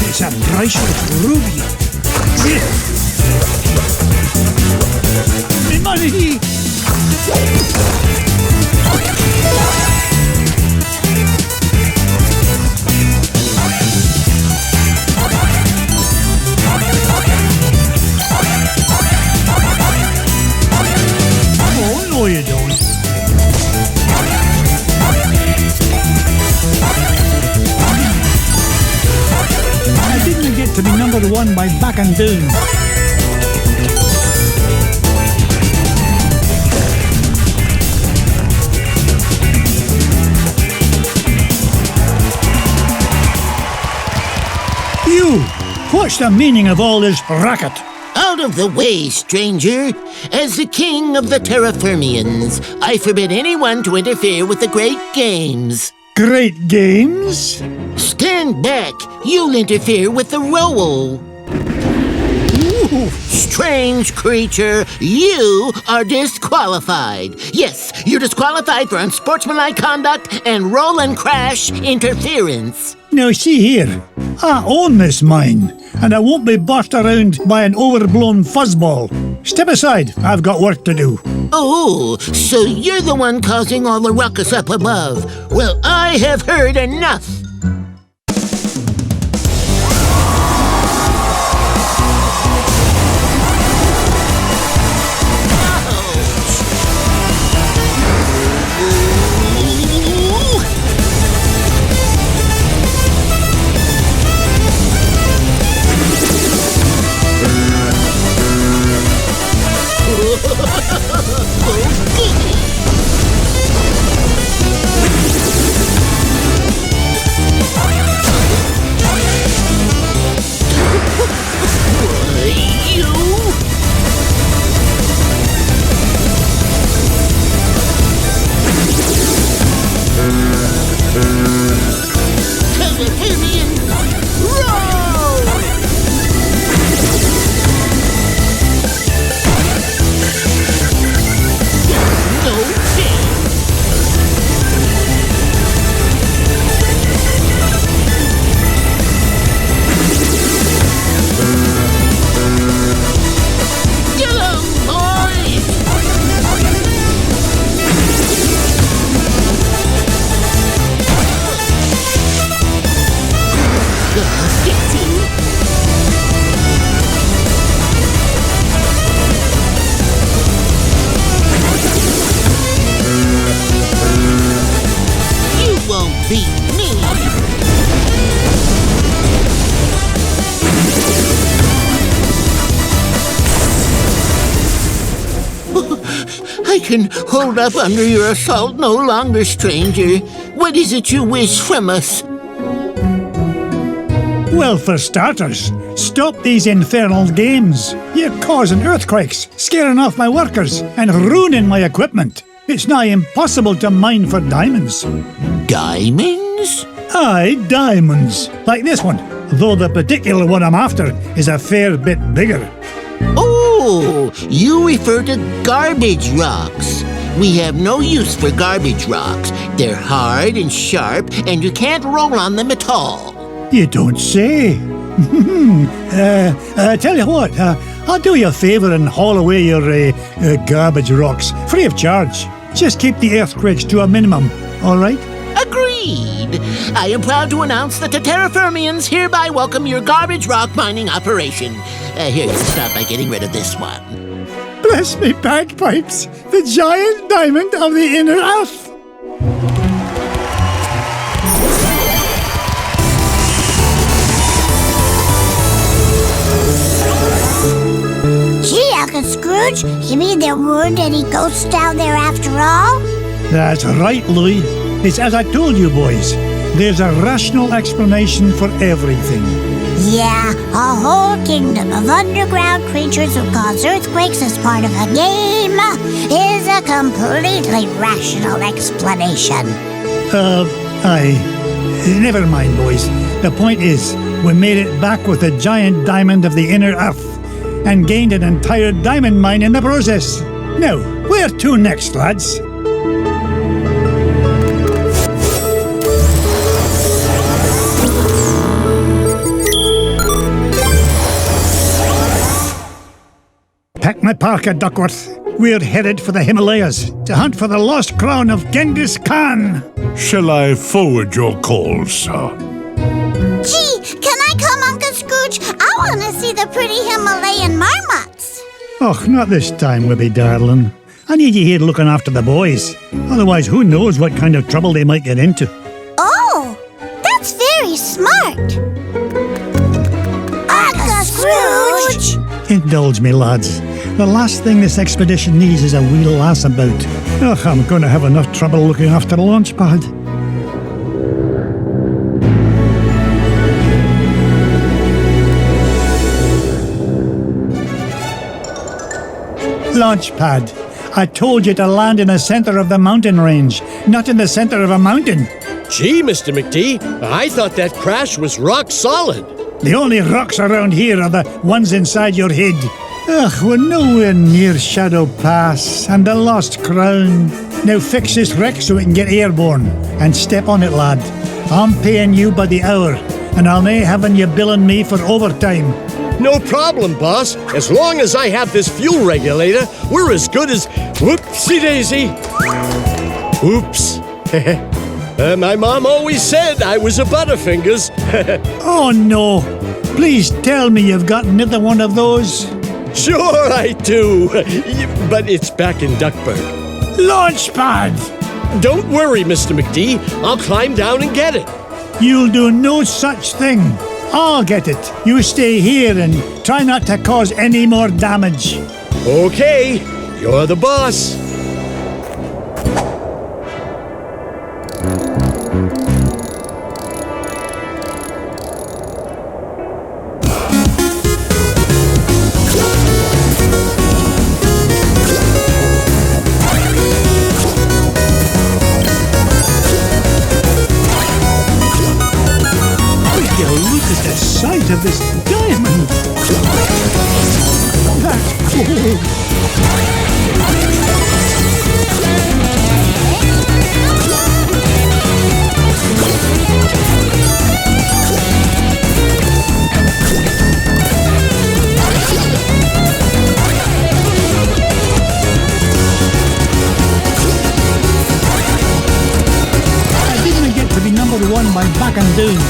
It's a priceless ruby. Me money! Oh, no you don't. I didn't get to be number one by back and doing. You! What's the meaning of all this racket? Out of the way, stranger. As the king of the Terraformians, I forbid anyone to interfere with the great games. Great games? Stand back. You'll interfere with the roll. Ooh. Strange creature, you are disqualified. Yes, you're disqualified for unsportsmanlike conduct and roll and crash interference. Now see here, I own this mine, and I won't be bossed around by an overblown fuzzball. Step aside, I've got work to do. Oh, so you're the one causing all the ruckus up above. Well, I have heard enough. I can hold up under your assault no longer, stranger. What is it you wish from us? Well, for starters, stop these infernal games. You're causing earthquakes, scaring off my workers, and ruining my equipment. It's nigh impossible to mine for diamonds. Diamonds? Aye, diamonds. Like this one, though the particular one I'm after is a fair bit bigger. Oh, you refer to garbage rocks. We have no use for garbage rocks. They're hard and sharp, and you can't roll on them at all. You don't say. Tell you what, I'll do you a favour and haul away your garbage rocks, free of charge. Just keep the earthquakes to a minimum, all right? Agreed. I am proud to announce that the Terraformians hereby welcome your garbage rock mining operation. Here, you can start by getting rid of this one. Bless me bagpipes, the giant diamond of the inner earth. Gee, Uncle Scrooge, you mean there weren't any ghosts down there after all? That's right, Louis. It's as I told you, boys. There's a rational explanation for everything. Yeah, a whole kingdom of underground creatures who cause earthquakes as part of a game is a completely rational explanation. Aye. Never mind, boys. The point is, we made it back with a giant diamond of the inner earth and gained an entire diamond mine in the process. Now, where to next, lads? Pack my parka, Duckworth. We're headed for the Himalayas to hunt for the lost crown of Genghis Khan. Shall I forward your call, sir? Gee, can I come, Uncle Scrooge? I want to see the pretty Himalayan marmots. Oh, not this time, Wibby darling. I need you here looking after the boys. Otherwise, who knows what kind of trouble they might get into. Oh, that's very smart. Uncle Scrooge! Indulge me, lads. The last thing this expedition needs is a wee lass about. Ugh, I'm going to have enough trouble looking after Launchpad. Launchpad, I told you to land in the center of the mountain range, not in the center of a mountain. Gee, Mr. McD, I thought that crash was rock solid. The only rocks around here are the ones inside your head. Ugh, we're nowhere near Shadow Pass and the Lost Crown. Now fix this wreck so we can get airborne. And step on it, lad. I'm paying you by the hour, and I'll nae having you billing me for overtime. No problem, boss. As long as I have this fuel regulator, we're as good as... Whoopsie-daisy. Oops. My mom always said I was a Butterfingers. Oh, no. Please tell me you've got another one of those. Sure I do. But it's back in Duckburg. Launchpad! Don't worry, Mr. McD. I'll climb down and get it. You'll do no such thing. I'll get it. You stay here and try not to cause any more damage. Okay, you're the boss. Sight of this diamond! That's cool! I didn't get to be number one by back and down.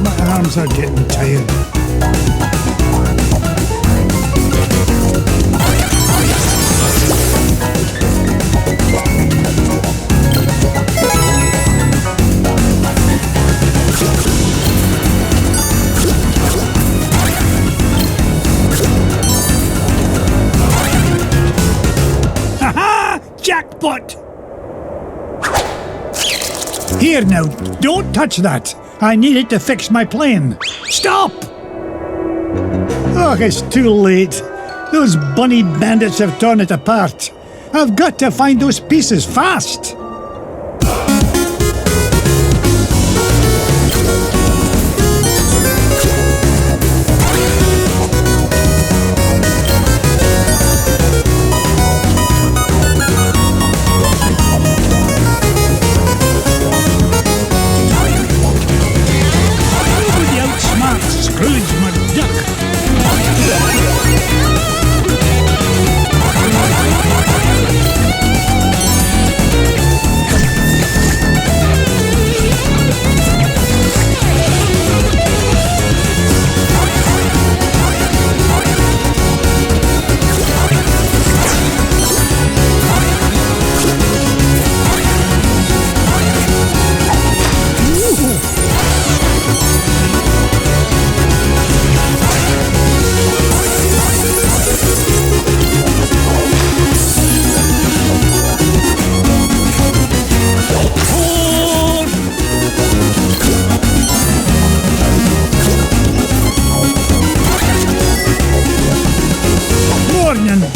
My arms are getting tired. Jackpot! Here now, don't touch that. I need it to fix my plane. Stop! Oh, it's too late. Those bunny bandits have torn it apart. I've got to find those pieces fast. Scrooge Макдака.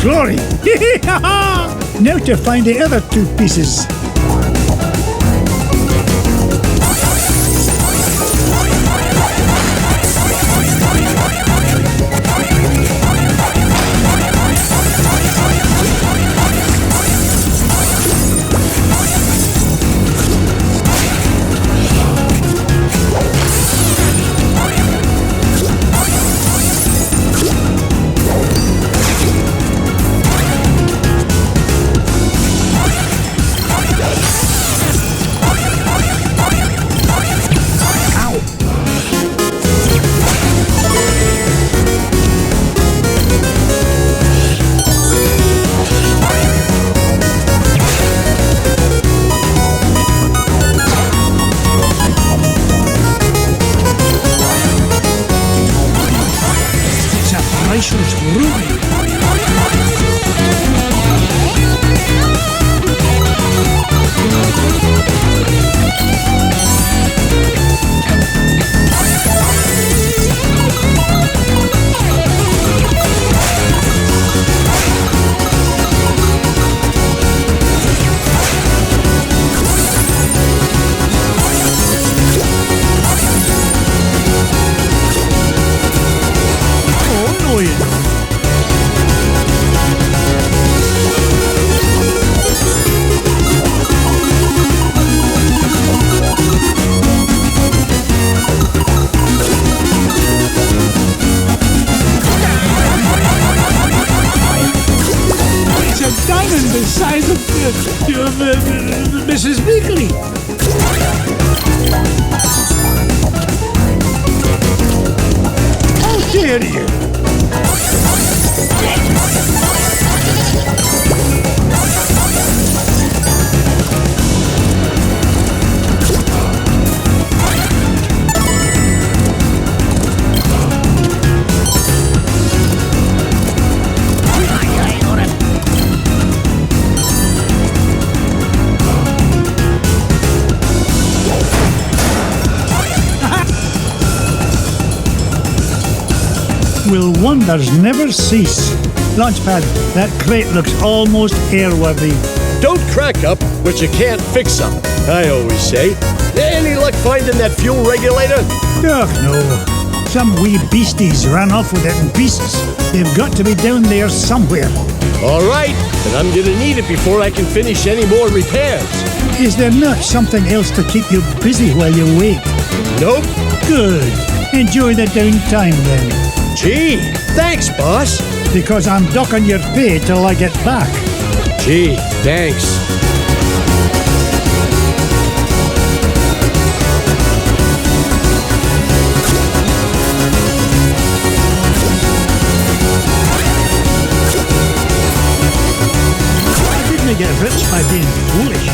Glory! Now to find the other two pieces. The size of Mrs. Weekly. How dare you? Will wonders never cease? Launchpad, that crate looks almost airworthy. Don't crack up what you can't fix up, I always say. Any luck finding that fuel regulator? Oh, no. Some wee beasties ran off with it in pieces. They've got to be down there somewhere. All right, but I'm gonna need it before I can finish any more repairs. Is there not something else to keep you busy while you wait? Nope. Good. Enjoy the downtime then. Gee, thanks, boss. Because I'm docking your pay till I get back. Gee, thanks. by being foolish.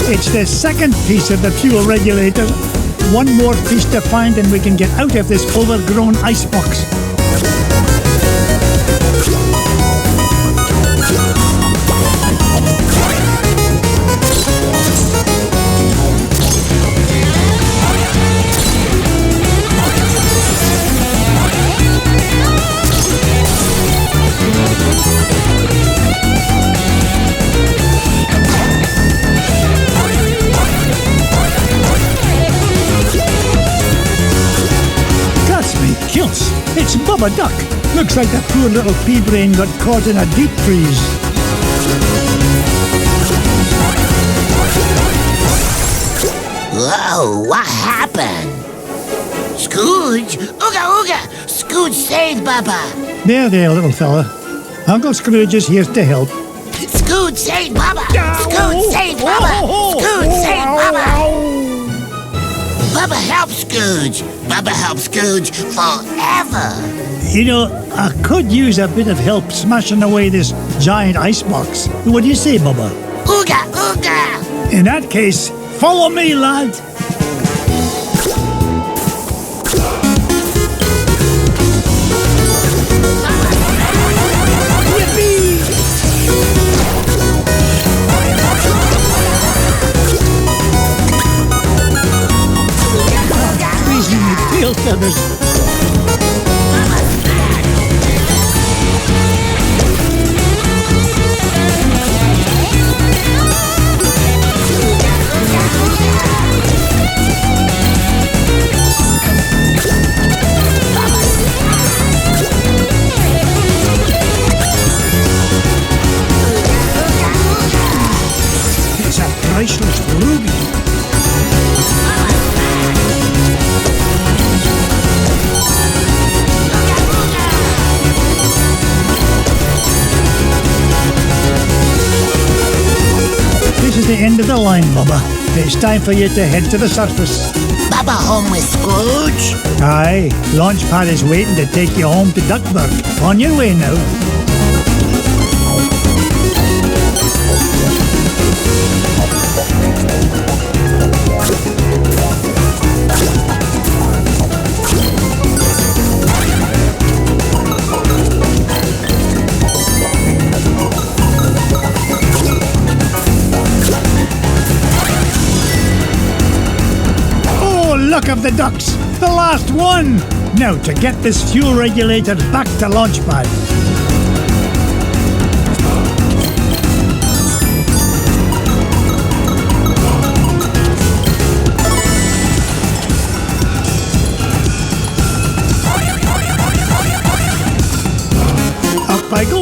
It's the second piece of the fuel regulator. One more piece to find and we can get out of this overgrown icebox. It's Bubba Duck. Looks like that poor little pea brain got caught in a deep freeze. Whoa, what happened? Scrooge? Ooga ooga! Scrooge saved Bubba! There, little fella. Uncle Scrooge is here to help. Scrooge saved Bubba! Scrooge saved Bubba! Scrooge saved Bubba! Bubba helps Scrooge! Bubba helps Scrooge forever! You know, I could use a bit of help smashing away this giant icebox. What do you say, Bubba? Ooga ooga! In that case, follow me, lad! Tail feathers. It's a priceless ruby. This is the end of the line, Bubba. It's time for you to head to the surface. Bubba home with Scrooge? Aye, Launchpad is waiting to take you home to Duckburg. On your way now. Look of the ducks, the last one! Now to get this fuel regulator back to Launchpad. Up I go!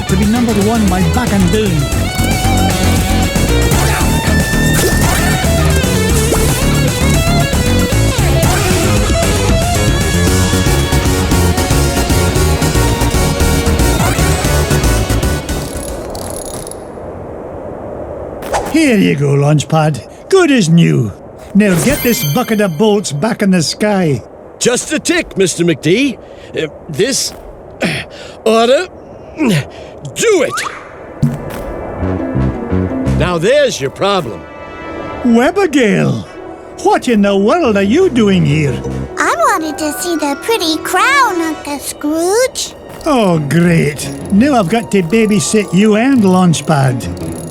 To be number one by back and doing. There you go, Launchpad. Good as new. Now get this bucket of bolts back in the sky. Just a tick, Mr. McD. This oughta do it. Now there's your problem. Webigail, what in the world are you doing here? I wanted to see the pretty crown, Uncle Scrooge. Oh, great. Now I've got to babysit you and Launchpad.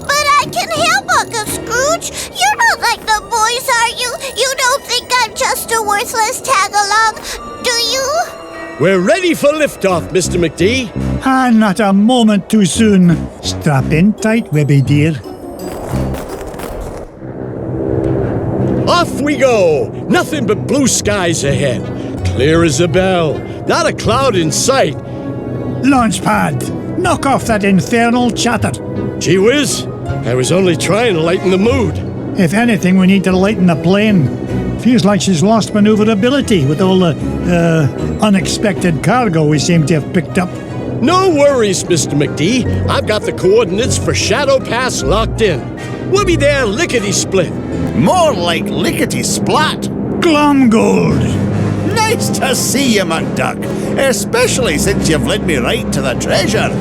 But I can help, Uncle Scrooge. You're not like the boys, are you? You don't think I'm just a worthless tag-along, do you? We're ready for liftoff, Mr. McD. And not a moment too soon. Strap in tight, Webby dear. Off we go! Nothing but blue skies ahead. Clear as a bell. Not a cloud in sight. Launchpad, knock off that infernal chatter. Gee whiz, I was only trying to lighten the mood. If anything, we need to lighten the plane. Feels like she's lost maneuverability with all the, unexpected cargo we seem to have picked up. No worries, Mr. McD. I've got the coordinates for Shadow Pass locked in. We'll be there lickety-split. More like lickety-splat. Glomgold! Nice to see you, McDuck, especially since you've led me right to the treasure.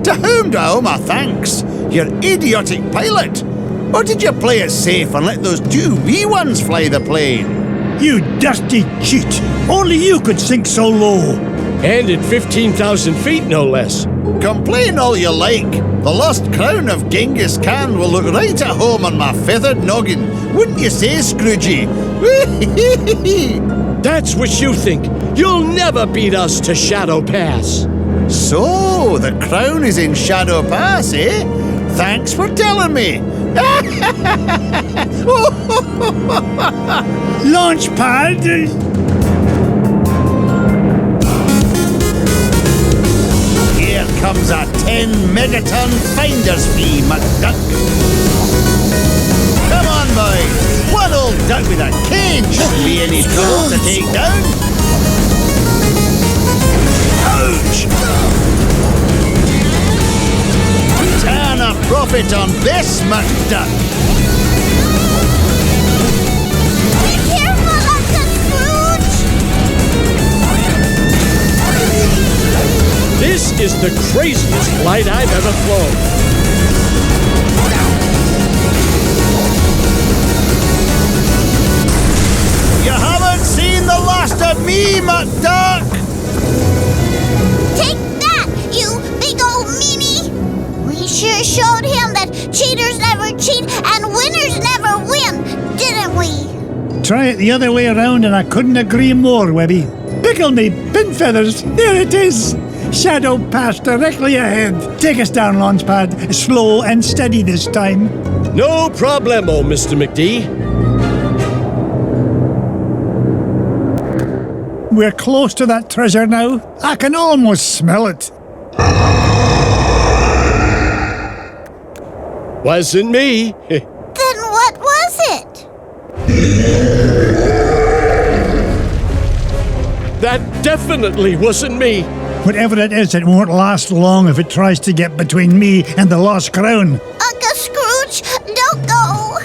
To whom do I owe my thanks? Your idiotic pilot? Or did you play it safe and let those two wee ones fly the plane? You dirty cheat! Only you could sink so low! And at 15,000 feet, no less. Complain all you like. The lost crown of Genghis Khan will look right at home on my feathered noggin. Wouldn't you say, Scroogey? That's what you think. You'll never beat us to Shadow Pass. So, the crown is in Shadow Pass, eh? Thanks for telling me. Launchpad! Here comes a 10 megaton finder's fee, McDuck. Come on, boys. One old duck with a cane shouldn't be any trouble to take down. Ouch! Turn a profit on this, McDuck. Be careful, Uncle Scrooge! This is the craziest flight I've ever flown. You haven't seen the last of me, McDuck! Take that, you big old meanie! We sure showed him that cheaters never cheat and winners never win, didn't we? Try it the other way around and I couldn't agree more, Webby. Pickle me, pin feathers, there it is! Shadow Pass directly ahead. Take us down, Launchpad. Slow and steady this time. No problemo, Mr. McD. We're close to that treasure now. I can almost smell it. Wasn't me. Then what was it? That definitely wasn't me. Whatever it is, it won't last long if it tries to get between me and the lost crown. Uncle Scrooge, don't go!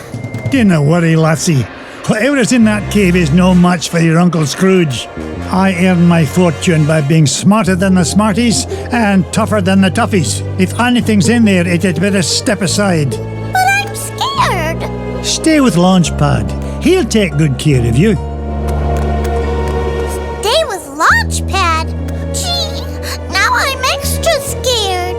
Dinna worry, lassie. Whatever is in that cave is no match for your Uncle Scrooge. I earn my fortune by being smarter than the smarties and tougher than the toughies. If anything's in there, it had better step aside. But I'm scared. Stay with Launchpad. He'll take good care of you. Stay with Launchpad? Gee, now I'm extra scared.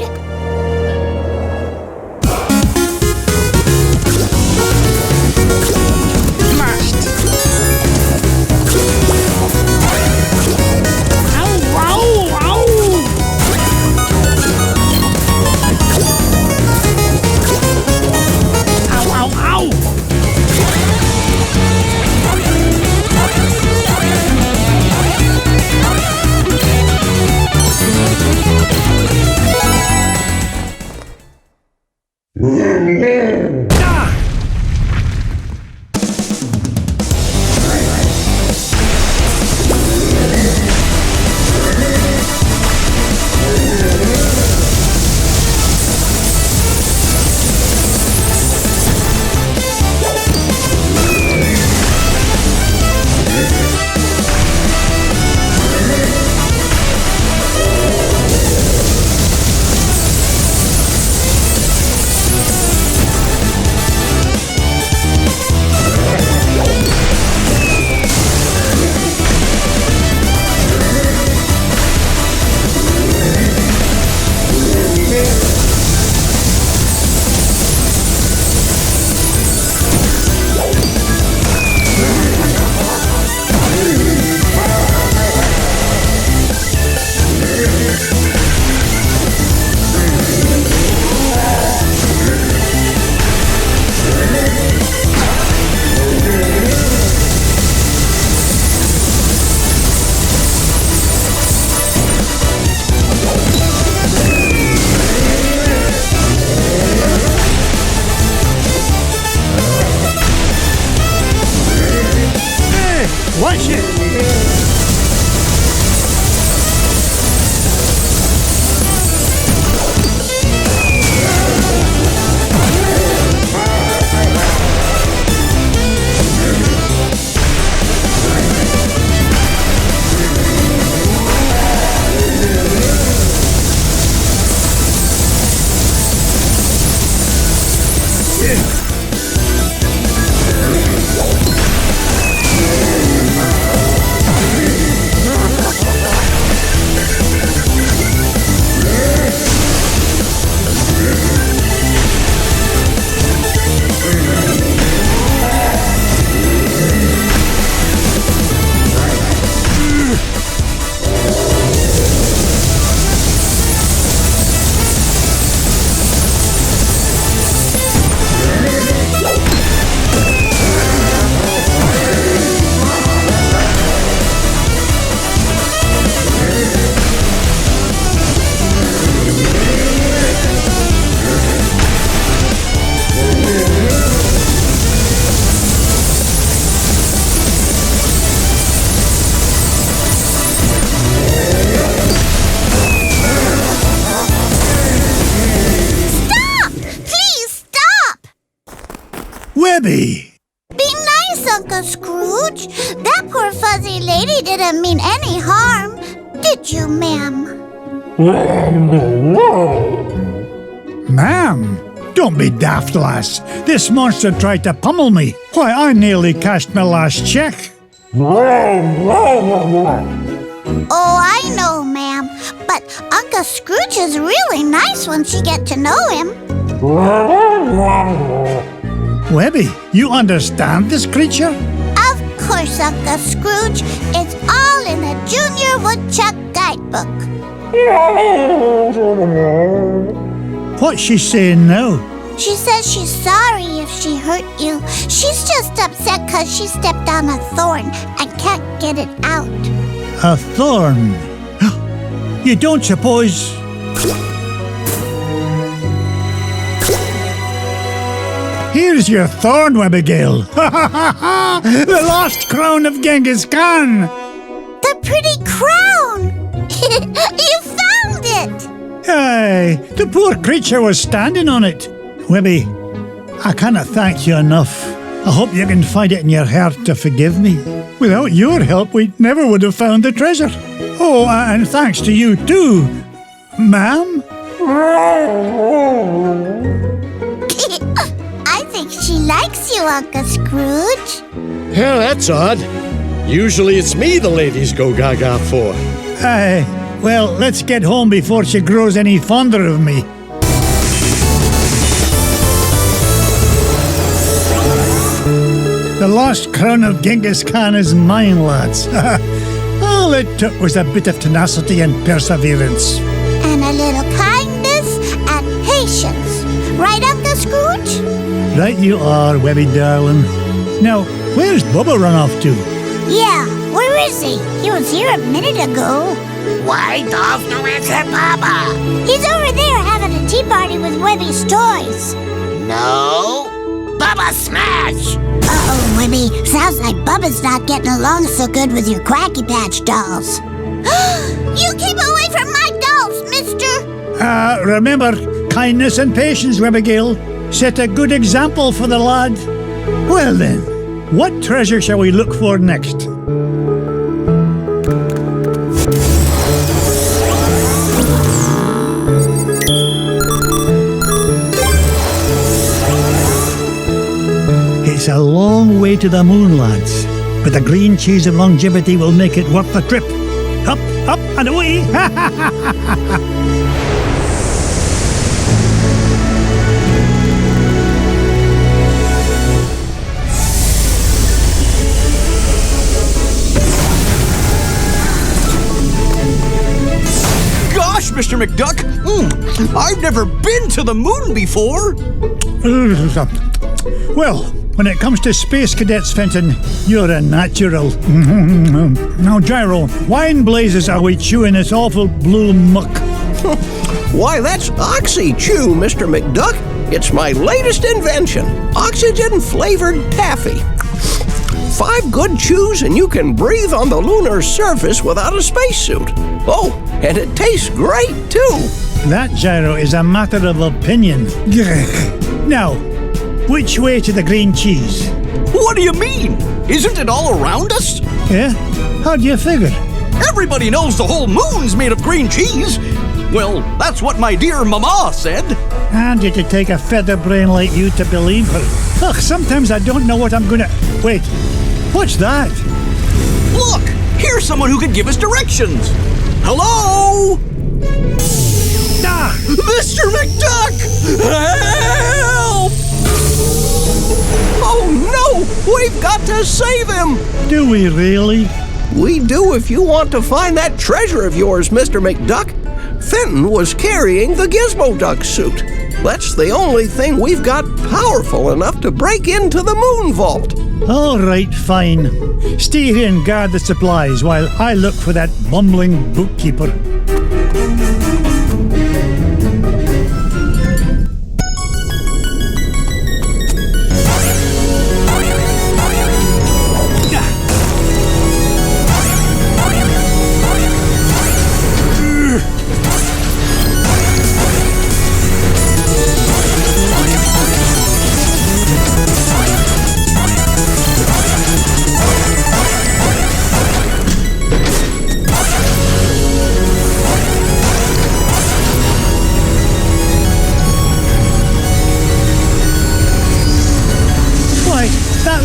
Watch it! Webby! Be nice, Uncle Scrooge. That poor fuzzy lady didn't mean any harm. Did you, ma'am? Ma'am? Don't be daft, lass. This monster tried to pummel me. Why, I nearly cashed my last check. Oh, I know, ma'am. But Uncle Scrooge is really nice once you get to know him. Webby, you understand this creature? Of course, Uncle Scrooge. It's all in the Junior Woodchuck Guidebook. What's she saying now? She says she's sorry if she hurt you. She's just upset because she stepped on a thorn and can't get it out. A thorn? You don't suppose... Here's your thorn, Webigail. The lost crown of Genghis Khan. The pretty crown. You found it. Hey, the poor creature was standing on it. Webby, I cannot thank you enough. I hope you can find it in your heart to forgive me. Without your help, we never would have found the treasure. Oh, and thanks to you too, ma'am. I think she likes you, Uncle Scrooge. Yeah, that's odd. Usually it's me the ladies go gaga for. Well, let's get home before she grows any fonder of me. The lost crown of Genghis Khan is mine, lads. All it took was a bit of tenacity and perseverance. And a little kindness and patience. Right, Uncle Scrooge? Right you are, Webby darling. Now, where's Bubba run off to? Yeah, where is he? He was here a minute ago. Why does no answer, Baba? He's over there having a tea party with Webby's toys. No. Baba smash! Uh-oh, Webby. Sounds like Bubba's not getting along so good with your Quacky Patch dolls. You keep away from my dolls, mister! Remember, kindness and patience, Webigail. Set a good example for the lad. Well then, what treasure shall we look for next? It's a long way to the moon, lads, but the green cheese of longevity will make it worth the trip. Up, up, and away! Gosh, Mr. McDuck, I've never been to the moon before. Well, when it comes to space cadets, Fenton, you're a natural. Now, Gyro, wine blazes are we chewing this awful blue muck? Why, that's Oxy Chew, Mr. McDuck. It's my latest invention, oxygen-flavored taffy. 5 good good chews and you can breathe on the lunar surface without a spacesuit. Oh, and it tastes great, too. That, gyro, is a matter of opinion. Now, which way to the green cheese? What do you mean? Isn't it all around us? Yeah? How do you figure? Everybody knows the whole moon's made of green cheese. Well, that's what my dear mama said. And did it take a feather brain like you to believe her? Ugh, sometimes I don't know what I'm gonna... Wait, what's that? Look, here's someone who could give us directions. Hello? Ah! Mr. McDuck! Help! Oh, no! We've got to save him! Do we really? We do if you want to find that treasure of yours, Mr. McDuck. Fenton was carrying the Gizmo Duck suit. That's the only thing we've got powerful enough to break into the moon vault. All right, fine. Stay here and guard the supplies while I look for that bumbling bookkeeper.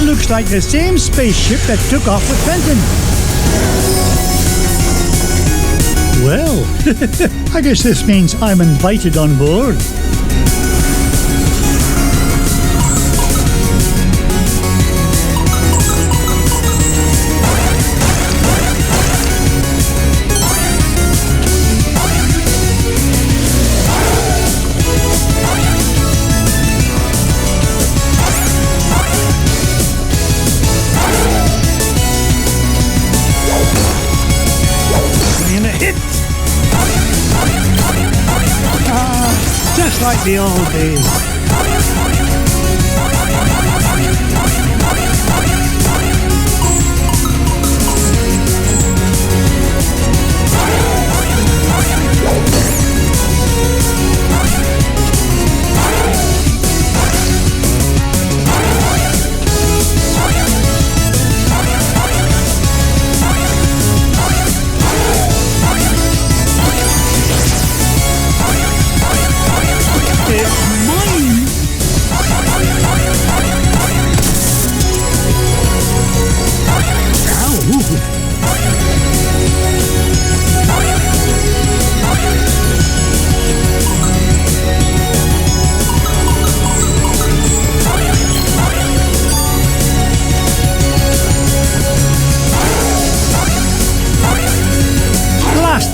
Looks like the same spaceship that took off with Fenton. Well, I guess this means I'm invited on board. Just like the old days.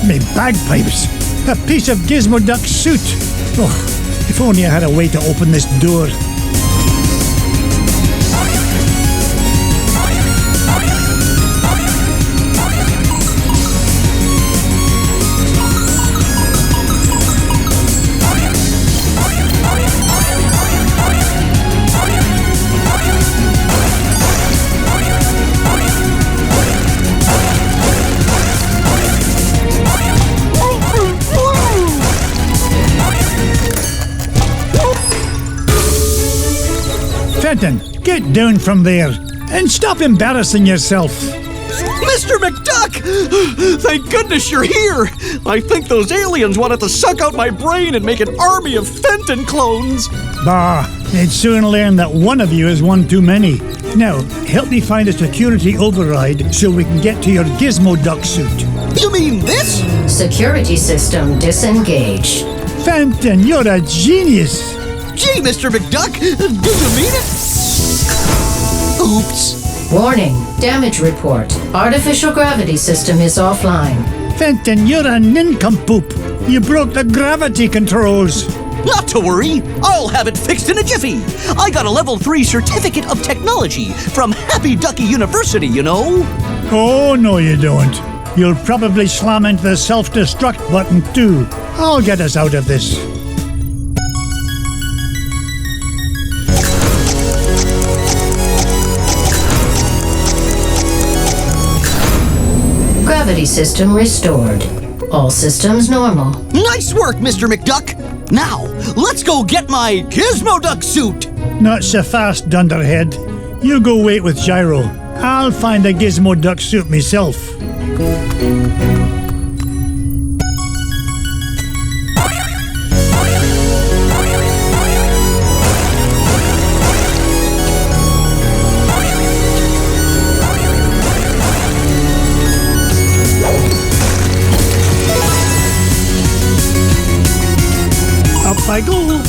Me bagpipes! A piece of Gizmo Duck suit! Oh, if only I had a way to open this door. Fenton, get down from there and stop embarrassing yourself. Mr. McDuck! Thank goodness you're here! I think those aliens wanted to suck out my brain and make an army of Fenton clones. Bah, they'd soon learn that one of you is one too many. Now, help me find a security override so we can get to your Gizmo Duck suit. You mean this? Security system disengaged. Fenton, you're a genius! Gee, Mr. McDuck, do you mean it? Oops. Warning, damage report. Artificial gravity system is offline. Fenton, you're a nincompoop. You broke the gravity controls. Not to worry, I'll have it fixed in a jiffy. I got a level 3 certificate of technology from Happy Ducky University, you know. Oh, no you don't. You'll probably slam into the self-destruct button too. I'll get us out of this. gravity system restored. All systems normal. Nice work, Mr. McDuck. Now, let's go get my Gizmo Duck suit. Not so fast, Dunderhead. You go wait with Gyro. I'll find a Gizmo Duck suit myself. Up I go.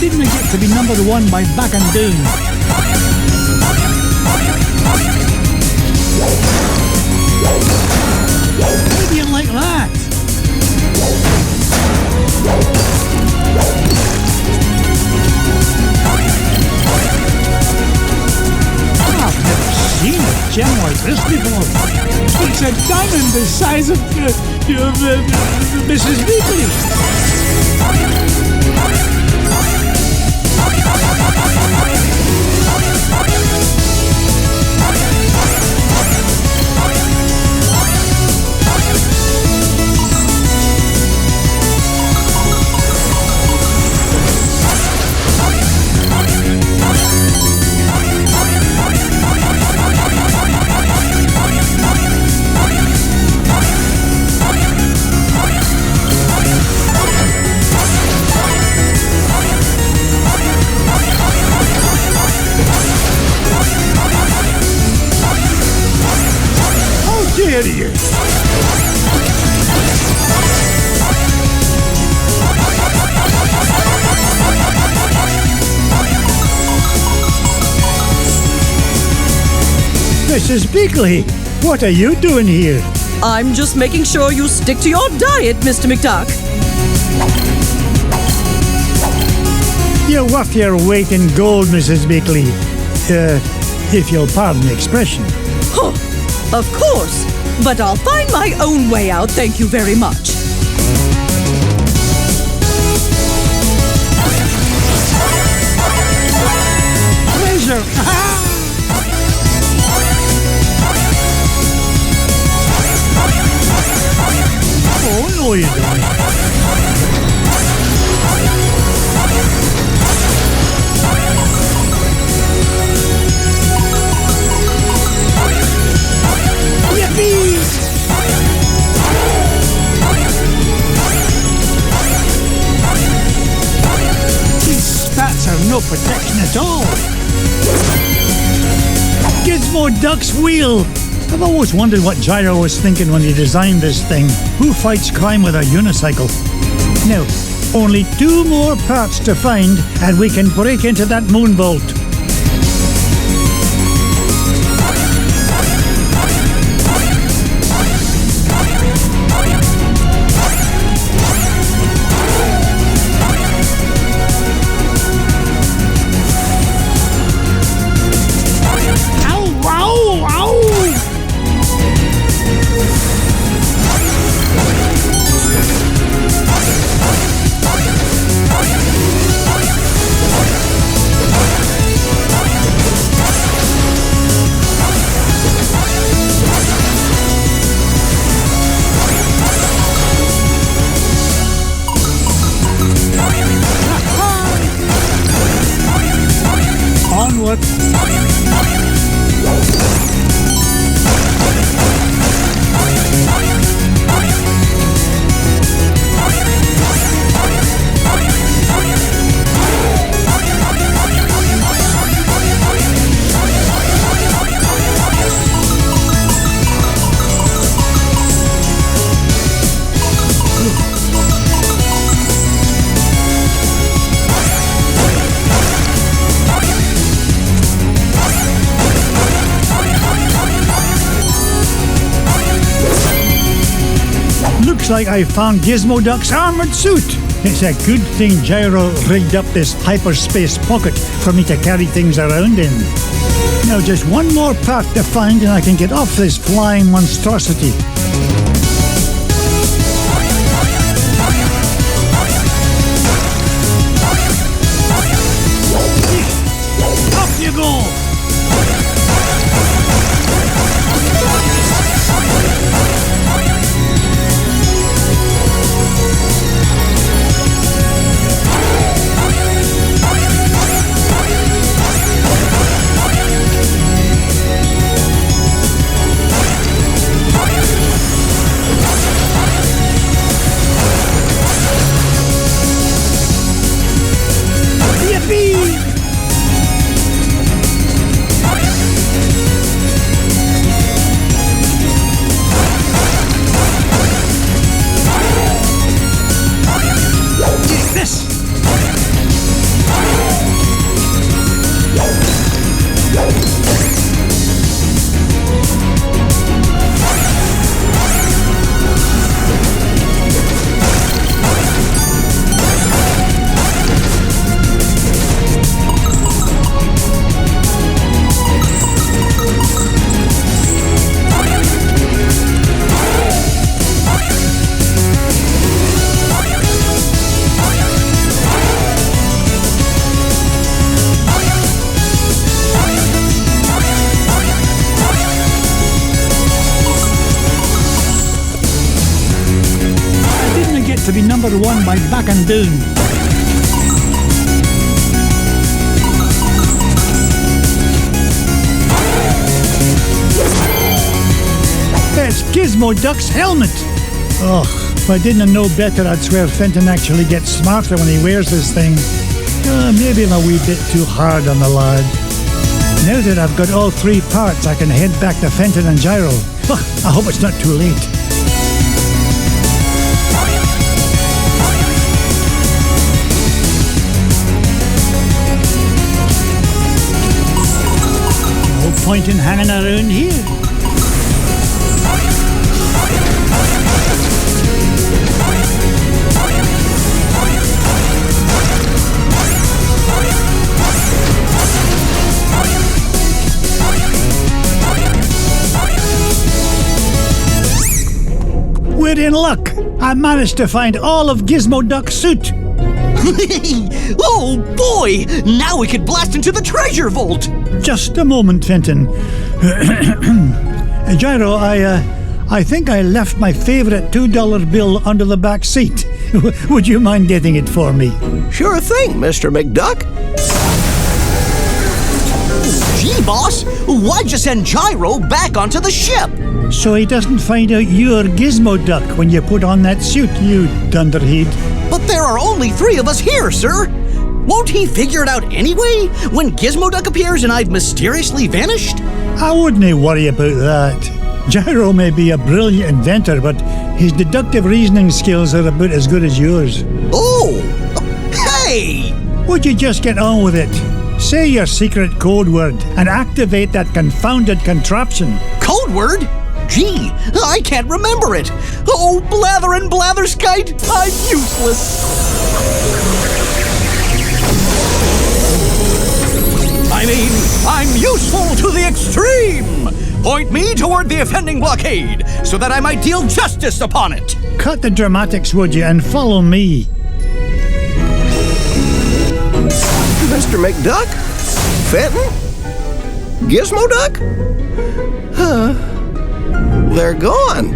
Didn't I get to be number one by back and down? How do you like that? I've never seen a gem like this before. It's a diamond the size of Mrs. Weekly. Idiot. Mrs. Beakley, what are you doing here? I'm just making sure you stick to your diet, Mr. McDuck. You're worth your weight in gold, Mrs. Beakley. If you'll pardon the expression. Huh. Of course, but I'll find my own way out, thank you very much. Treasure! Oh, no you don't. These spats are no protection at all. Gizmo Duck's wheel. I've always wondered what Gyro was thinking when he designed this thing. Who fights crime with a unicycle? Now, only 2 more parts to find and we can break into that moon vault. like I found Gizmo Duck's armored suit. It's a good thing Gyro rigged up this hyperspace pocket for me to carry things around in. Now just one more part to find and I can get off this flying monstrosity. Off you go! To be number one by back and down. It's Gizmo Duck's helmet. Ugh, if I didn't know better, I'd swear Fenton actually gets smarter when he wears this thing. Maybe I'm a wee bit too hard on the lad. Now that I've got all three parts, I can head back to Fenton and Gyro. Ugh, I hope it's not too late. Point in hanging around here. We're in luck. I managed to find all of Gizmo Duck's suit. Oh boy! Now we could blast into the treasure vault! Just a moment, Fenton. Gyro, I think I left my favorite $2 bill under the back seat. Would you mind getting it for me? Sure thing, Mr. McDuck. Gee, boss, why'd you send Gyro back onto the ship? So he doesn't find out you're Gizmo Duck when you put on that suit, you dunderhead. But there are only 3 of us here, sir. Won't he figure it out anyway, when Gizmo Duck appears and I've mysteriously vanished? I wouldn't worry about that. Gyro may be a brilliant inventor, but his deductive reasoning skills are about as good as yours. Oh! Hey! Would you just get on with it? Say your secret code word and activate that confounded contraption. Code word? Gee, I can't remember it. Oh, blather and blatherskite, I'm useless. I mean, I'm useful to the extreme. Point me toward the offending blockade so that I might deal justice upon it. Cut the dramatics, would you, and follow me. Mr. McDuck? Fenton? Gizmo Duck? They're gone.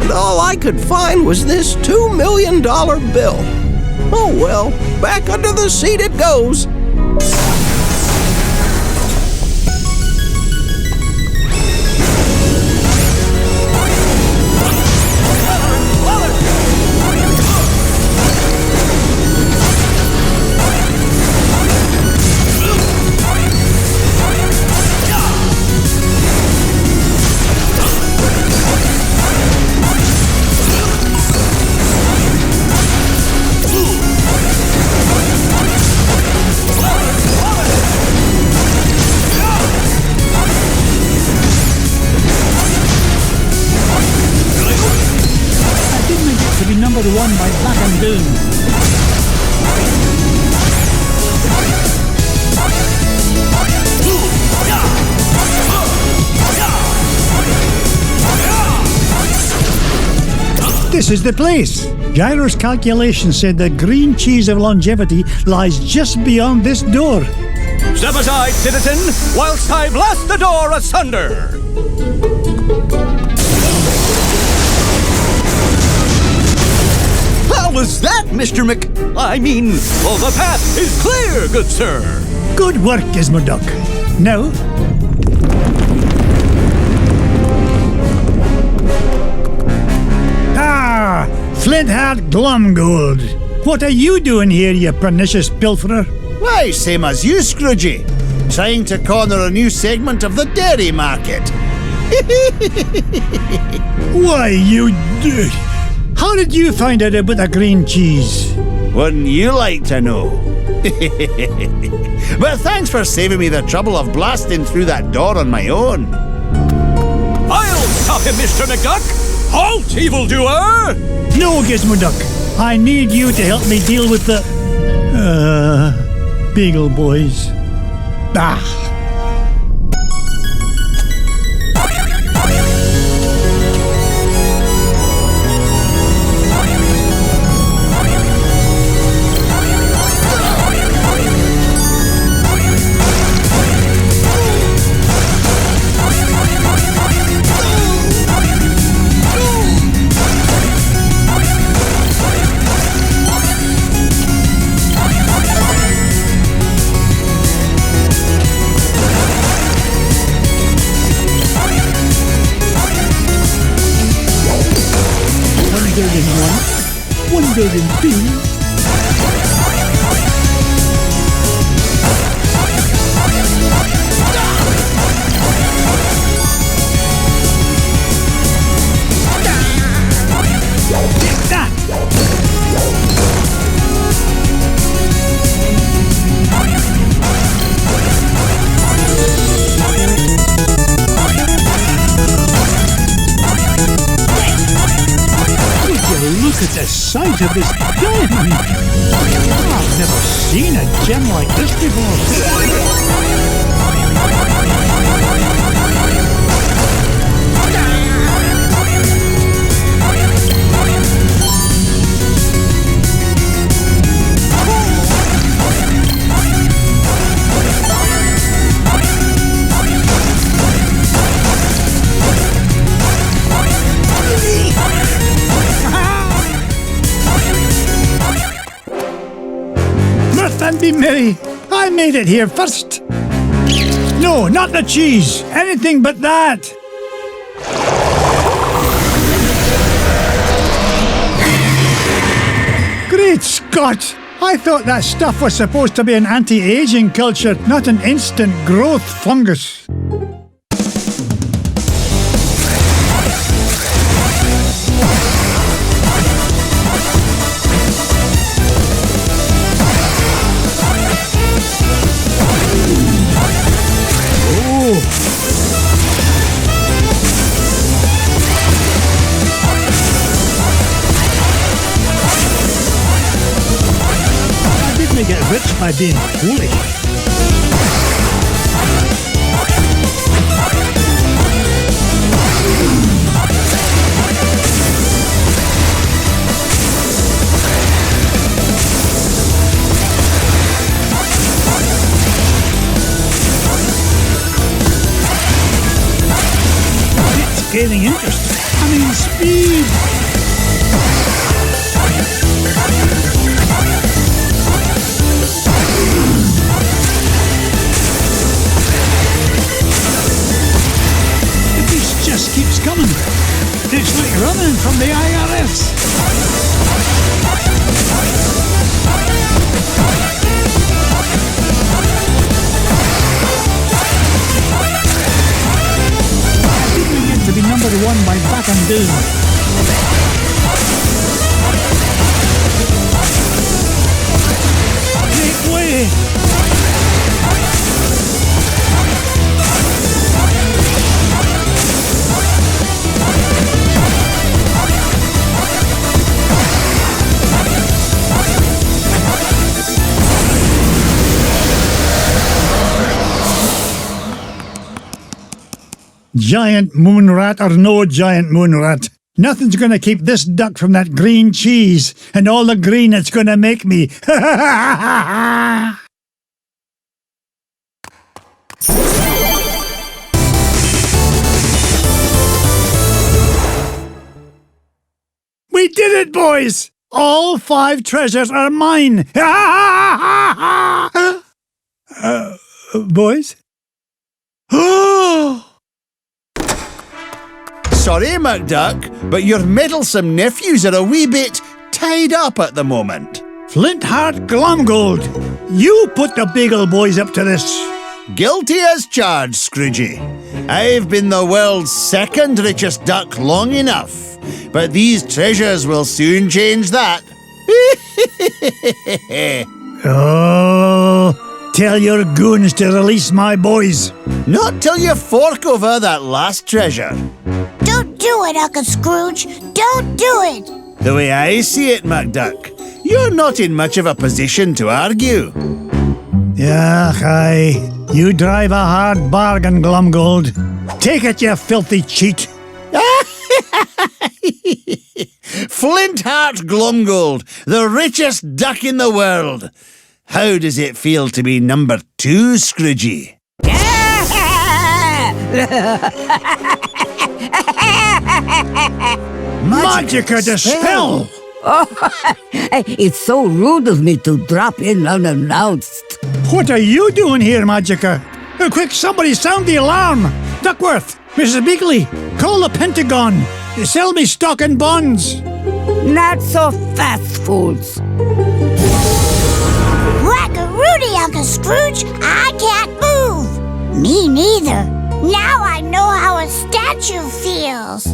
And all I could find was this $2 million bill. Oh well, back under the seat it goes. this is the place. Gyro's calculation said the green cheese of longevity lies just beyond this door. Step aside, citizen, whilst I blast the door asunder! How was that, Mr. the path is clear, good sir! Good work, Gizmo Duck. Now... Ah! Flint-Heart Glumgold. What are you doing here, you pernicious pilferer? Why, same as you, Scroogey. Trying to corner a new segment of the dairy market. Why, you... How did you find out about the green cheese? Wouldn't you like to know? But thanks for saving me the trouble of blasting through that door on my own. I'll stop him, Mr. McDuck! Halt, evildoer! No, Gizmo Duck. I need you to help me deal with the... Beagle Boys. Ah! Look at the size of this diamond! I've never seen a gem like this before. And be merry. I made it here first. No, not the cheese. Anything but that. Great Scott! I thought that stuff was supposed to be an anti-aging culture, not an instant growth fungus. Get rich by being foolish. It's gaining interest. I mean, speed. Keeps coming. It's like running from the IRS. I think we get to be number one by back and down. Make way. Giant moon rat or no giant moon rat, Nothing's gonna keep this duck from that green cheese and all the green it's gonna make me. We did it, boys! All 5 treasures are mine! Boys? Sorry, McDuck, but your meddlesome nephews are a wee bit tied up at the moment. Flintheart Glomgold, you put the Beagle Boys up to this. Guilty as charged, Scroogey. I've been the world's 2nd richest duck long enough, but these treasures will soon change that. Oh, tell your goons to release my boys. Not till you fork over that last treasure. Don't do it, Uncle Scrooge. Don't do it. The way I see it, McDuck, you're not in much of a position to argue. Yeah, aye. You drive a hard bargain, Glomgold. Take it, you filthy cheat. Flintheart Glomgold, the richest duck in the world. How does it feel to be number 2, Scroogey? Magica dispel! Oh, it's so rude of me to drop in unannounced. What are you doing here, Magica? Quick, somebody sound the alarm! Duckworth, Mrs. Beakley, call the Pentagon. Sell me stock and bonds. Not so fast, fools. Whack-a-roody, Uncle Scrooge. I can't move. Me neither. Now I know how a statue feels.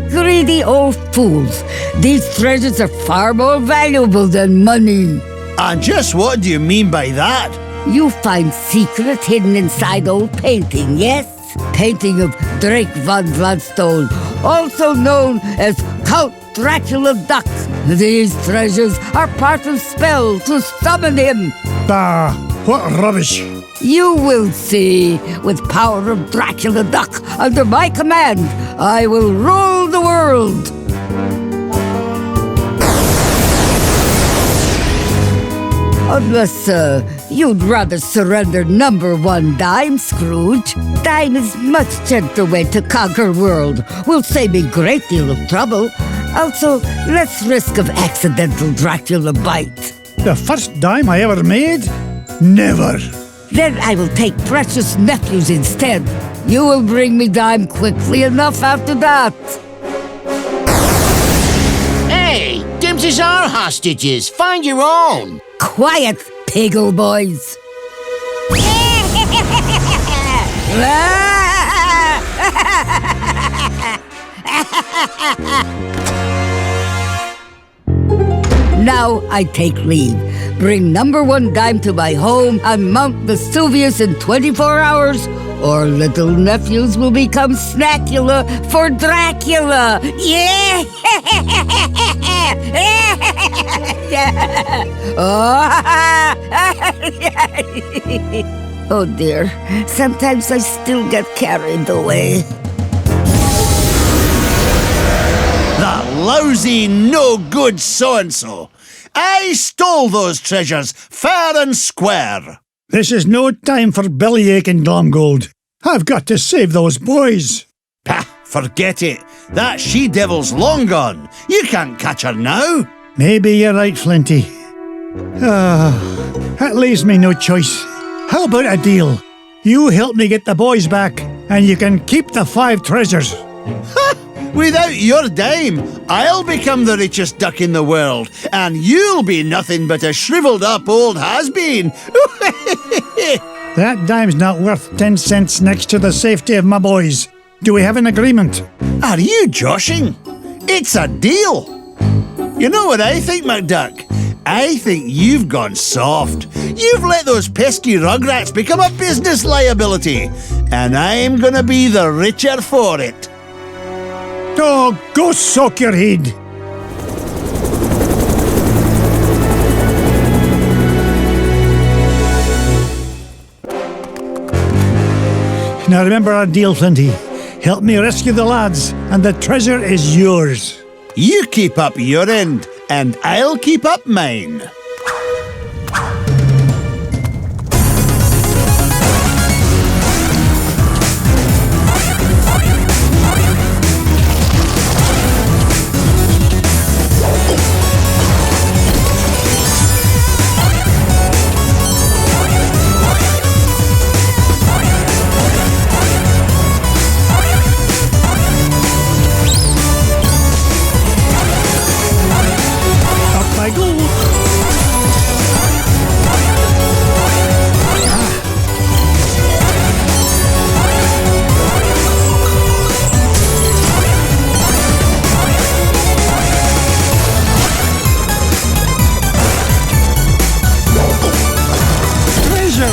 Greedy old fools. These treasures are far more valuable than money. And just what do you mean by that? You find secret hidden inside old painting, yes? Painting of Drake von Bloodstone, also known as Count Dracula Duck. These treasures are part of spell to summon him. Bah, what rubbish. You will see. With power of Dracula Duck under my command, I will rule the world. Unless, you'd rather surrender number 1 dime, Scrooge. Dime is much gentler way to conquer world. Will save me great deal of trouble. Also, less risk of accidental Dracula bite. The first dime I ever made? Never. Then I will take precious nephews instead. You will bring me dime quickly enough after that. Hey, Dimses are hostages. Find your own. Quiet, Piggle boys. Now I take leave. Bring number 1 dime to my home on Mount Vesuvius in 24 hours, or little nephews will become Snackula for Dracula. Yeah! Oh dear, sometimes I still get carried away. That lousy, no-good so-and-so. I stole those treasures fair and square. This is no time for bellyaching, Glomgold. I've got to save those boys. Pah, forget it. That she-devil's long gone. You can't catch her now. Maybe you're right, Flinty. That leaves me no choice. How about a deal? You help me get the boys back, and you can keep the 5 treasures. Without your dime, I'll become the richest duck in the world, and you'll be nothing but a shriveled-up old has-been. That dime's not worth 10 cents next to the safety of my boys. Do we have an agreement? Are you joshing? It's a deal. You know what I think, McDuck? I think you've gone soft. You've let those pesky rugrats become a business liability, and I'm gonna be the richer for it. Oh, go soak your head. Now remember our deal, Flinty. Help me rescue the lads, and the treasure is yours. You keep up your end, and I'll keep up mine. I go. Treasure.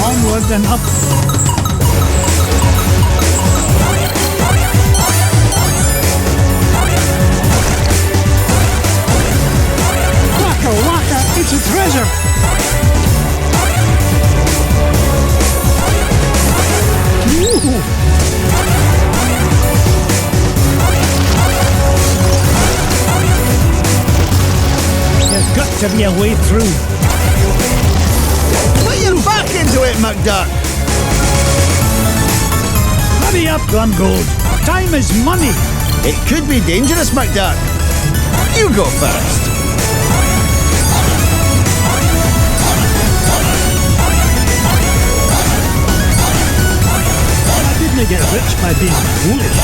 Onward and up. Waka waka, it's a treasure. Ooh. There's got to be a way through. Put your back into it, McDuck. Hurry up, Glumgold. Time is money. It could be dangerous, McDuck. You go first. I didn't get rich by being foolish.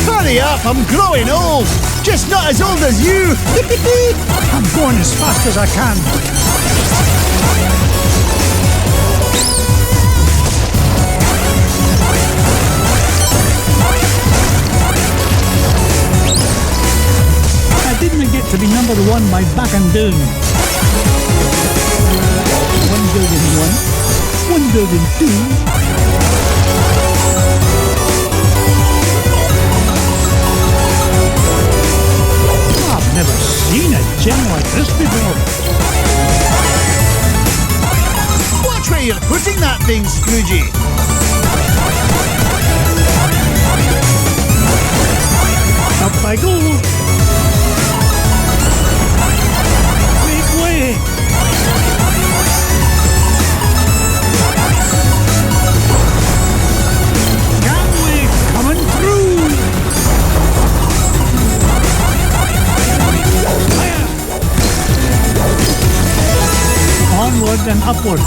Hurry up, I'm growing old. Just not as old as you. I'm going as fast as I can. I didn't get to be number one by backing down. 1 billion 1, 1 billion 2. I've never seen a gem like this before. Watch where you're putting that thing, Scroogey. Up I go. Make way. Gangway coming through. Fire. Onward and upward.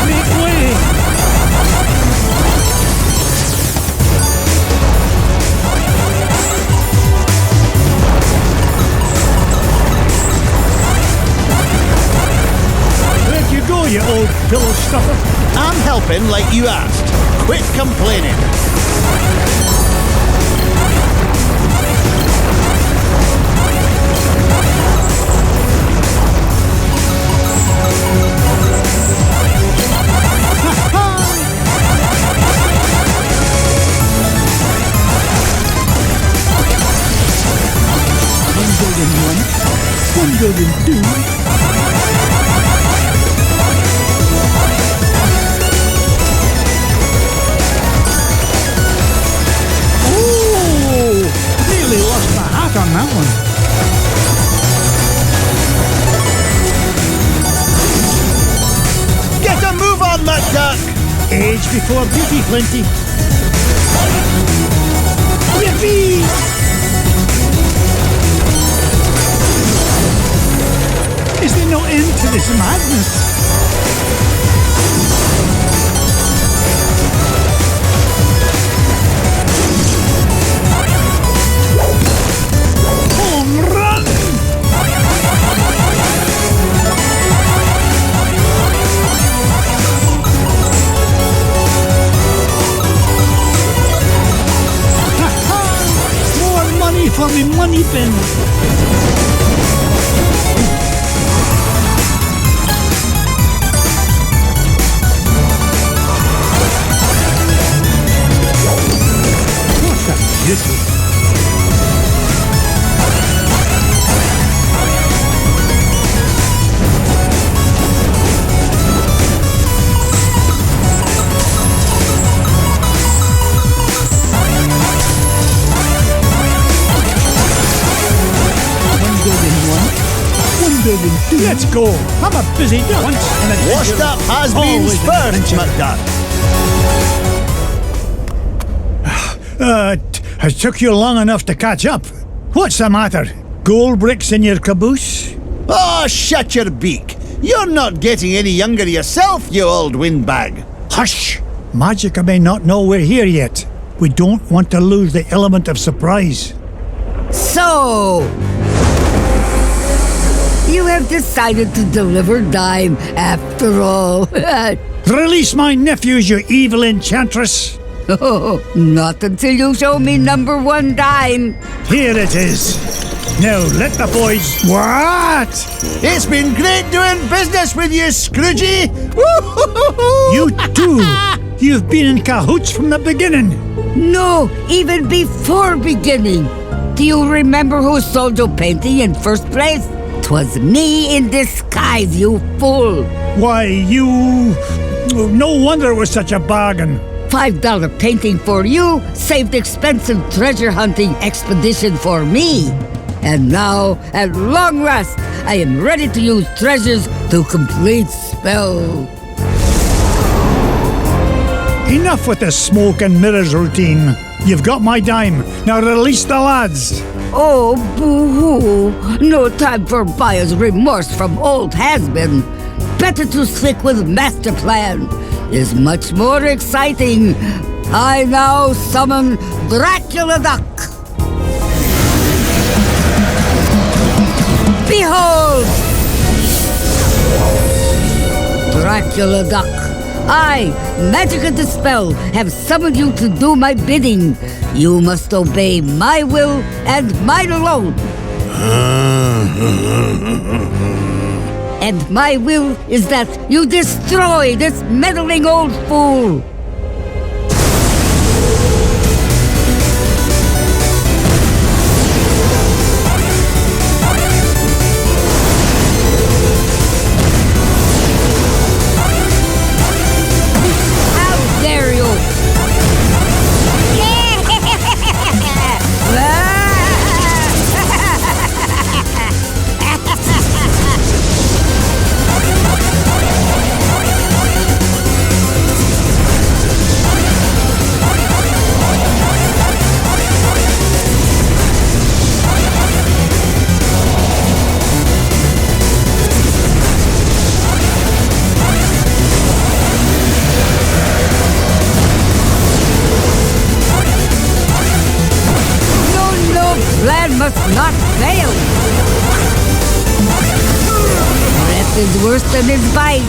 Make way. You old pillow stuffer. I'm helping like you asked. Quit complaining. $1 billion 2. Lost my hat on that one. Get a move on, McDuck! Age before beauty, plenty. Yippee! Is there no end to this madness? money bin. What's that? Little. Let's go. I'm a busy once. Washed up has-beens first, McDuck. It took you long enough to catch up. What's the matter? Gold bricks in your caboose? Oh, shut your beak. You're not getting any younger yourself, you old windbag. Hush! Magica may not know we're here yet. We don't want to lose the element of surprise. So, you have decided to deliver dime after all. Release my nephews, you evil enchantress! Oh, not until you show me number one dime. Here it is. Now let the boys... What? It's been great doing business with you, Scroogey. You too. You've been in cahoots from the beginning. No, even before beginning. Do you remember who sold your painting in first place? 'Twas me in disguise, you fool. Why, you... No wonder it was such a bargain. $5 painting for you saved expensive treasure hunting expedition for me. And now, at long last, I am ready to use treasures to complete spell. Enough with the smoke and mirrors routine. You've got my dime. Now release the lads. Oh, boo-hoo. No time for buyer's remorse from old has-been. Better to stick with master plan. Is much more exciting. I now summon Dracula Duck. Behold! Dracula Duck. I, Magic and Dispel, have summoned you to do my bidding. You must obey my will and mine alone. And my will is that you destroy this meddling old fool. Must not fail. Breath is worse than his bite.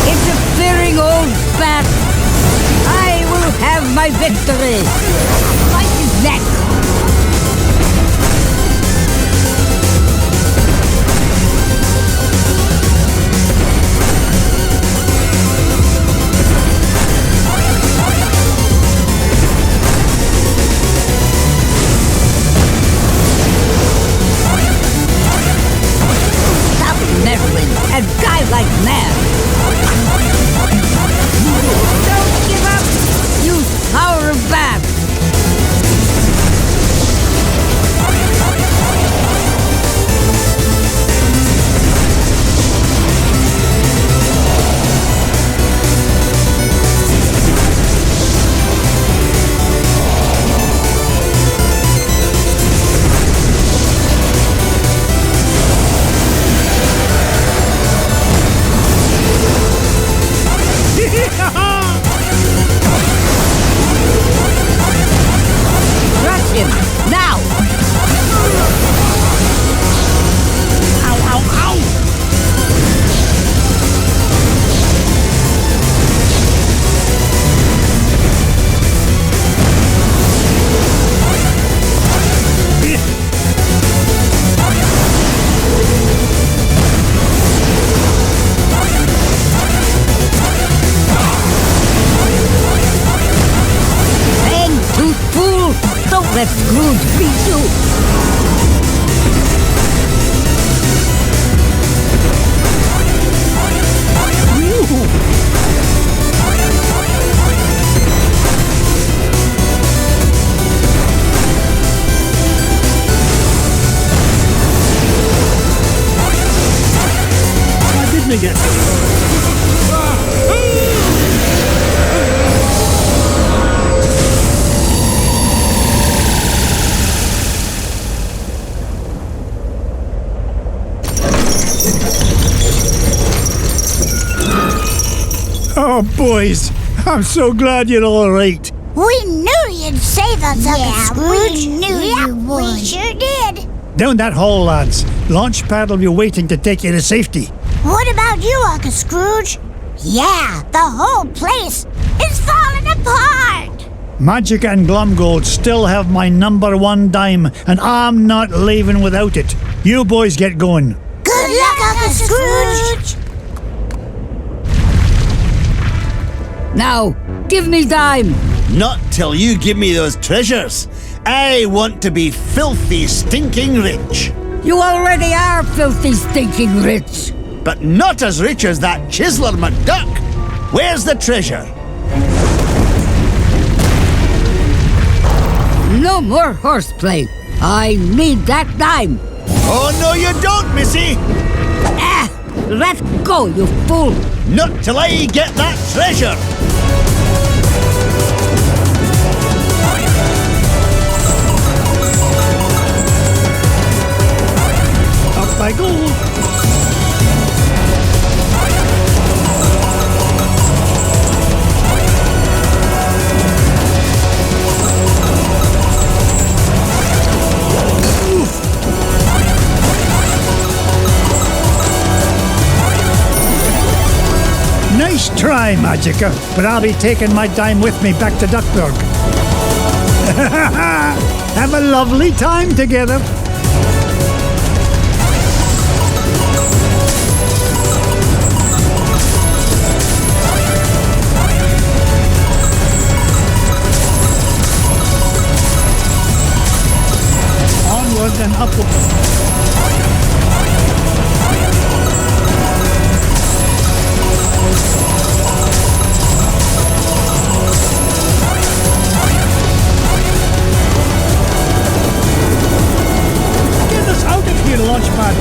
Interfering old bat. I will have my victory. Bite his neck. And die like mad. Don't give up, you power of bad. let Scrooge beat you. Again. Oh, boys, I'm so glad you're all right. We knew you'd save us, Uncle Scrooge. We knew you would. We sure did. Down that hall, lads. Launchpad will be waiting to take you to safety. What about you, Uncle Scrooge? Yeah, the whole place is falling apart. Magic and Glumgold still have my #1 dime, and I'm not leaving without it. You boys get going. Good luck, Uncle Scrooge. Now, give me dime. Not till you give me those treasures. I want to be filthy, stinking rich. You already are filthy, stinking rich. But not as rich as that Chiseler McDuck. Where's the treasure? No more horseplay. I need that dime. Oh, no, you don't, Missy. Ah, let go, you fool. Not till I get that treasure. Up I go. Nice try, Magica, but I'll be taking my dime with me back to Duckburg. Have a lovely time together. Onward and upward. Launchpad.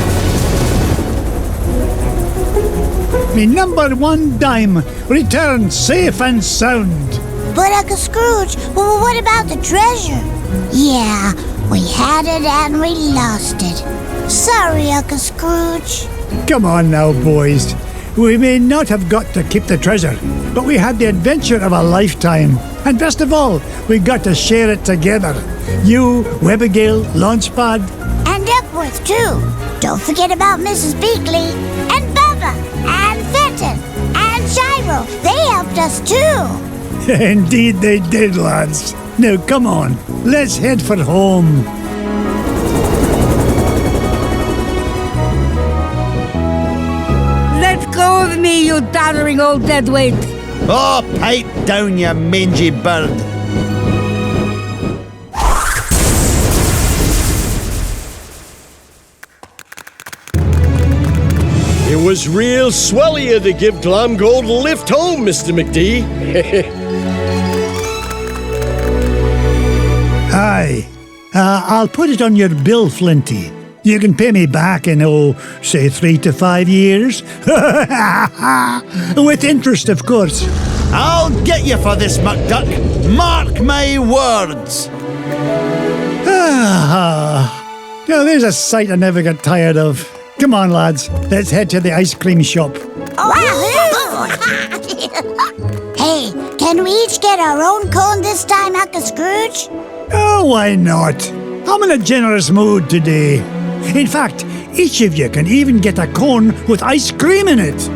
Me #1 dime returned safe and sound. But Uncle Scrooge, well, what about the treasure? Yeah, we had it and we lost it. Sorry, Uncle Scrooge. Come on now, boys. We may not have got to keep the treasure, but we had the adventure of a lifetime. And best of all, we got to share it together. You, Webbigail, Launchpad, and Duckworth, too. Don't forget about Mrs. Beakley, and Bubba, and Fenton, and Gyro. They helped us, too. Indeed they did, lads. Now, come on. Let's head for home. Let go of me, you doddering old deadweight. Oh, pipe down, you mangy bird. It was real swell of you to give Glumgold a lift home, Mr. McD. Aye. I'll put it on your bill, Flinty. You can pay me back in, say 3 to 5 years. With interest, of course. I'll get you for this, McDuck. Mark my words. Now, there's a sight I never get tired of. Come on, lads. Let's head to the ice cream shop. Hey, can we each get our own cone this time, Uncle Scrooge? Oh, why not? I'm in a generous mood today. In fact, each of you can even get a cone with ice cream in it.